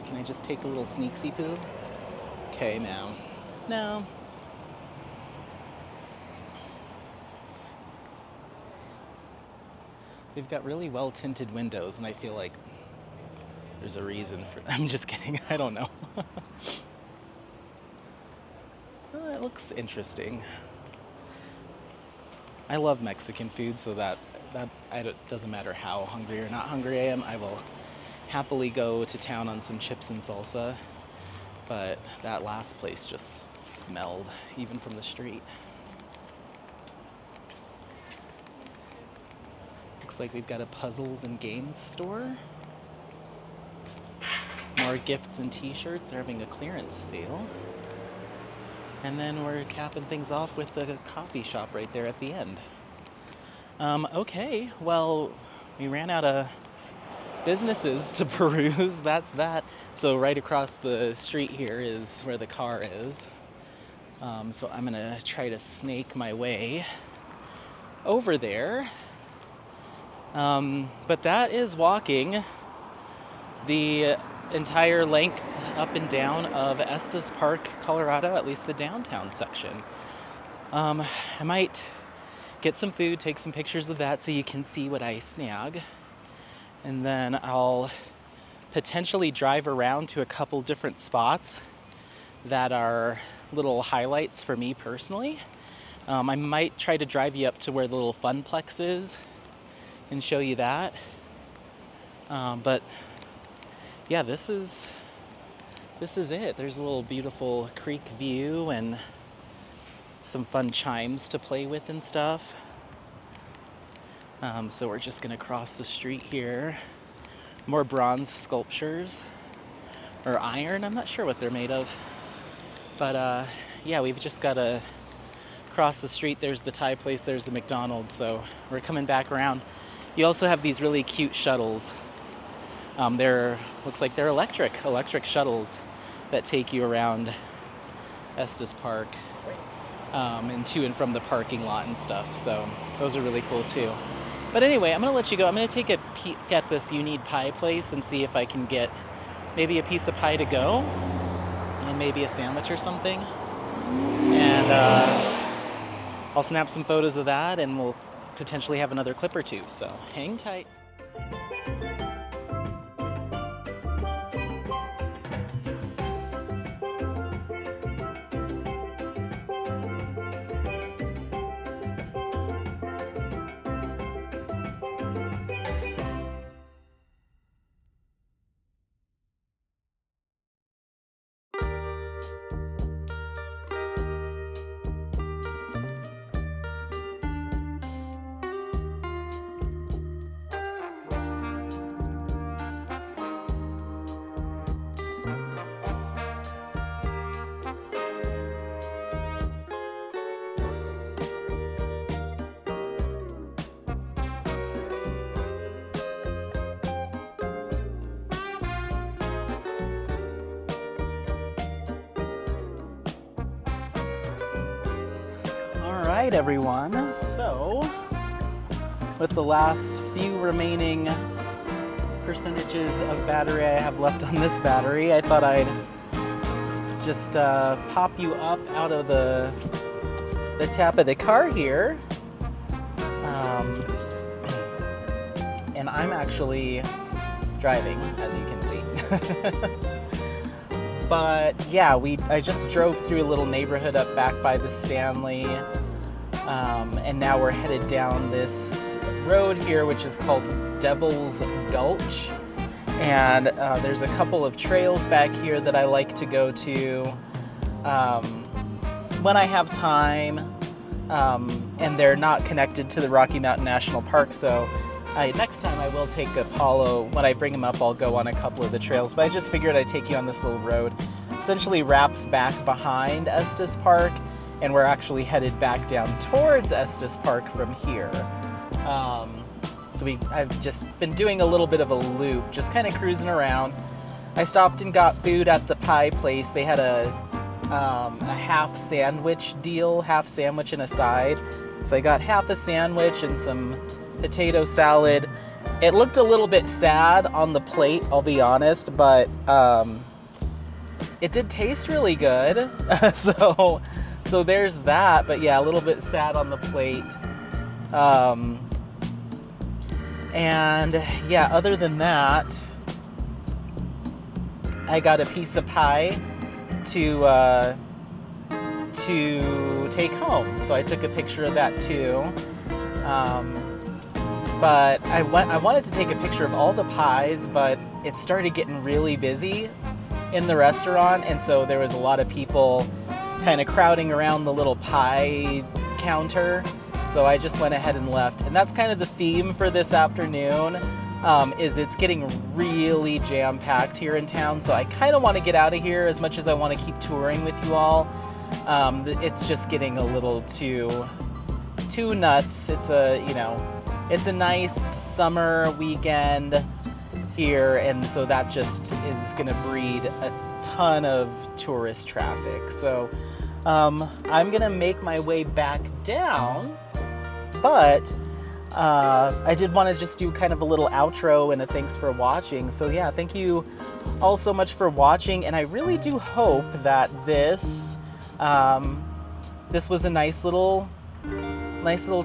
Can I just take a little sneaksy poo? Okay, now. No. They've got really well tinted windows, and I feel like there's a reason for. I'm just kidding. I don't know. It looks interesting. I love Mexican food, so that doesn't matter how hungry or not hungry I am. I will happily go to town on some chips and salsa. But that last place just smelled, even from the street. Looks like we've got a puzzles and games store. More gifts and t-shirts. They're having a clearance sale. And then we're capping things off with a coffee shop right there at the end. Okay, well, we ran out of businesses to peruse. That's that. So right across the street here is where the car is. So I'm gonna try to snake my way over there. But that is walking the entire length up and down of Estes Park, Colorado, at least the downtown section. I might get some food, take some pictures of that so you can see what I snag. And then I'll potentially drive around to a couple different spots that are little highlights for me personally. I might try to drive you up to where the little funplex is and show you that. But yeah, this is it. There's a little beautiful creek view and some fun chimes to play with and stuff. So we're just gonna cross the street here. More bronze sculptures, or iron, I'm not sure what they're made of. But yeah, we've just gotta cross the street. There's the Thai place, there's the McDonald's, so we're coming back around. You also have these really cute shuttles. Looks like they're electric shuttles that take you around Estes Park and to and from the parking lot and stuff. So those are really cool too. But anyway, I'm gonna let you go. I'm gonna take a peek at this You Need Pie place and see if I can get maybe a piece of pie to go and maybe a sandwich or something. And I'll snap some photos of that and we'll potentially have another clip or two. So hang tight. All right, everyone. So, with the last few remaining percentages of battery I have left on this battery, I thought I'd just pop you up out of the tap of the car here. And I'm actually driving, as you can see. But yeah, I just drove through a little neighborhood up back by the Stanley. And now we're headed down this road here, which is called Devil's Gulch. And there's a couple of trails back here that I like to go to when I have time. And they're not connected to the Rocky Mountain National Park, so next time I will take Apollo. When I bring him up, I'll go on a couple of the trails. But I just figured I'd take you on this little road. Essentially wraps back behind Estes Park. And we're actually headed back down towards Estes Park from here. So I've just been doing a little bit of a loop, just kind of cruising around. I stopped and got food at the pie place. They had a half sandwich deal, half sandwich and a side. So I got half a sandwich and some potato salad. It looked a little bit sad on the plate, I'll be honest, but it did taste really good. So there's that, but yeah, a little bit sad on the plate. And yeah, other than that, I got a piece of pie to take home. So I took a picture of that too. But I wanted to take a picture of all the pies, but it started getting really busy in the restaurant, and so there was a lot of people kind of crowding around the little pie counter. So I just went ahead and left. And that's kind of the theme for this afternoon, is it's getting really jam-packed here in town. So I kind of want to get out of here as much as I want to keep touring with you all. It's just getting a little too nuts. It's a nice summer weekend here, and so that just is going to breed a ton of tourist traffic. So I'm gonna make my way back down, but I did want to just do kind of a little outro and a thanks for watching. So yeah, thank you all so much for watching, and I really do hope that this was a nice little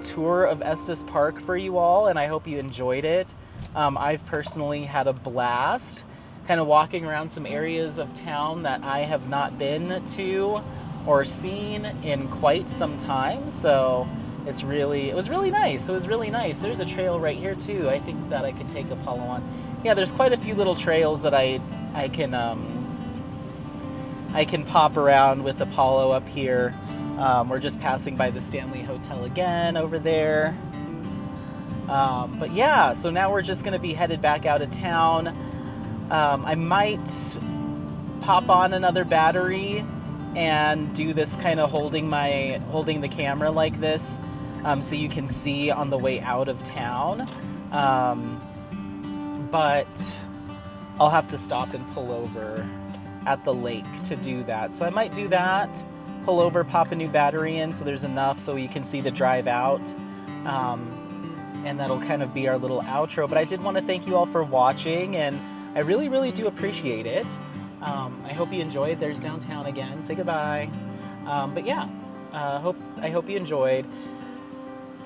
tour of Estes Park for you all, and I hope you enjoyed it. I've personally had a blast kind of walking around some areas of town that I have not been to or seen in quite some time. So it was really nice. It was really nice. There's a trail right here too. I think that I could take Apollo on. Yeah, there's quite a few little trails that I can pop around with Apollo up here. We're just passing by the Stanley Hotel again over there. But yeah, so now we're just gonna be headed back out of town. I might pop on another battery and do this kind of holding the camera like this, so you can see on the way out of town. But I'll have to stop and pull over at the lake to do that. So I might do that, pull over, pop a new battery in so there's enough so you can see the drive out. And that'll kind of be our little outro. But I did want to thank you all for watching, and I really, really do appreciate it. I hope you enjoyed. There's downtown again. Say goodbye. But yeah, I hope you enjoyed.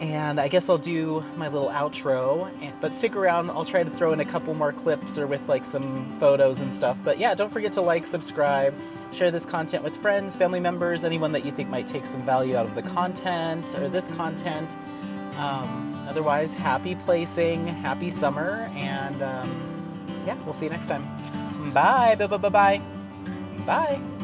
And I guess I'll do my little outro, but stick around. I'll try to throw in a couple more clips or with like some photos and stuff. But yeah, don't forget to like, subscribe, share this content with friends, family members, anyone that you think might take some value out of the content or this content. Otherwise, happy placing, happy summer, and yeah, we'll see you next time. Bye, bye, bye, bye, bye. Bye.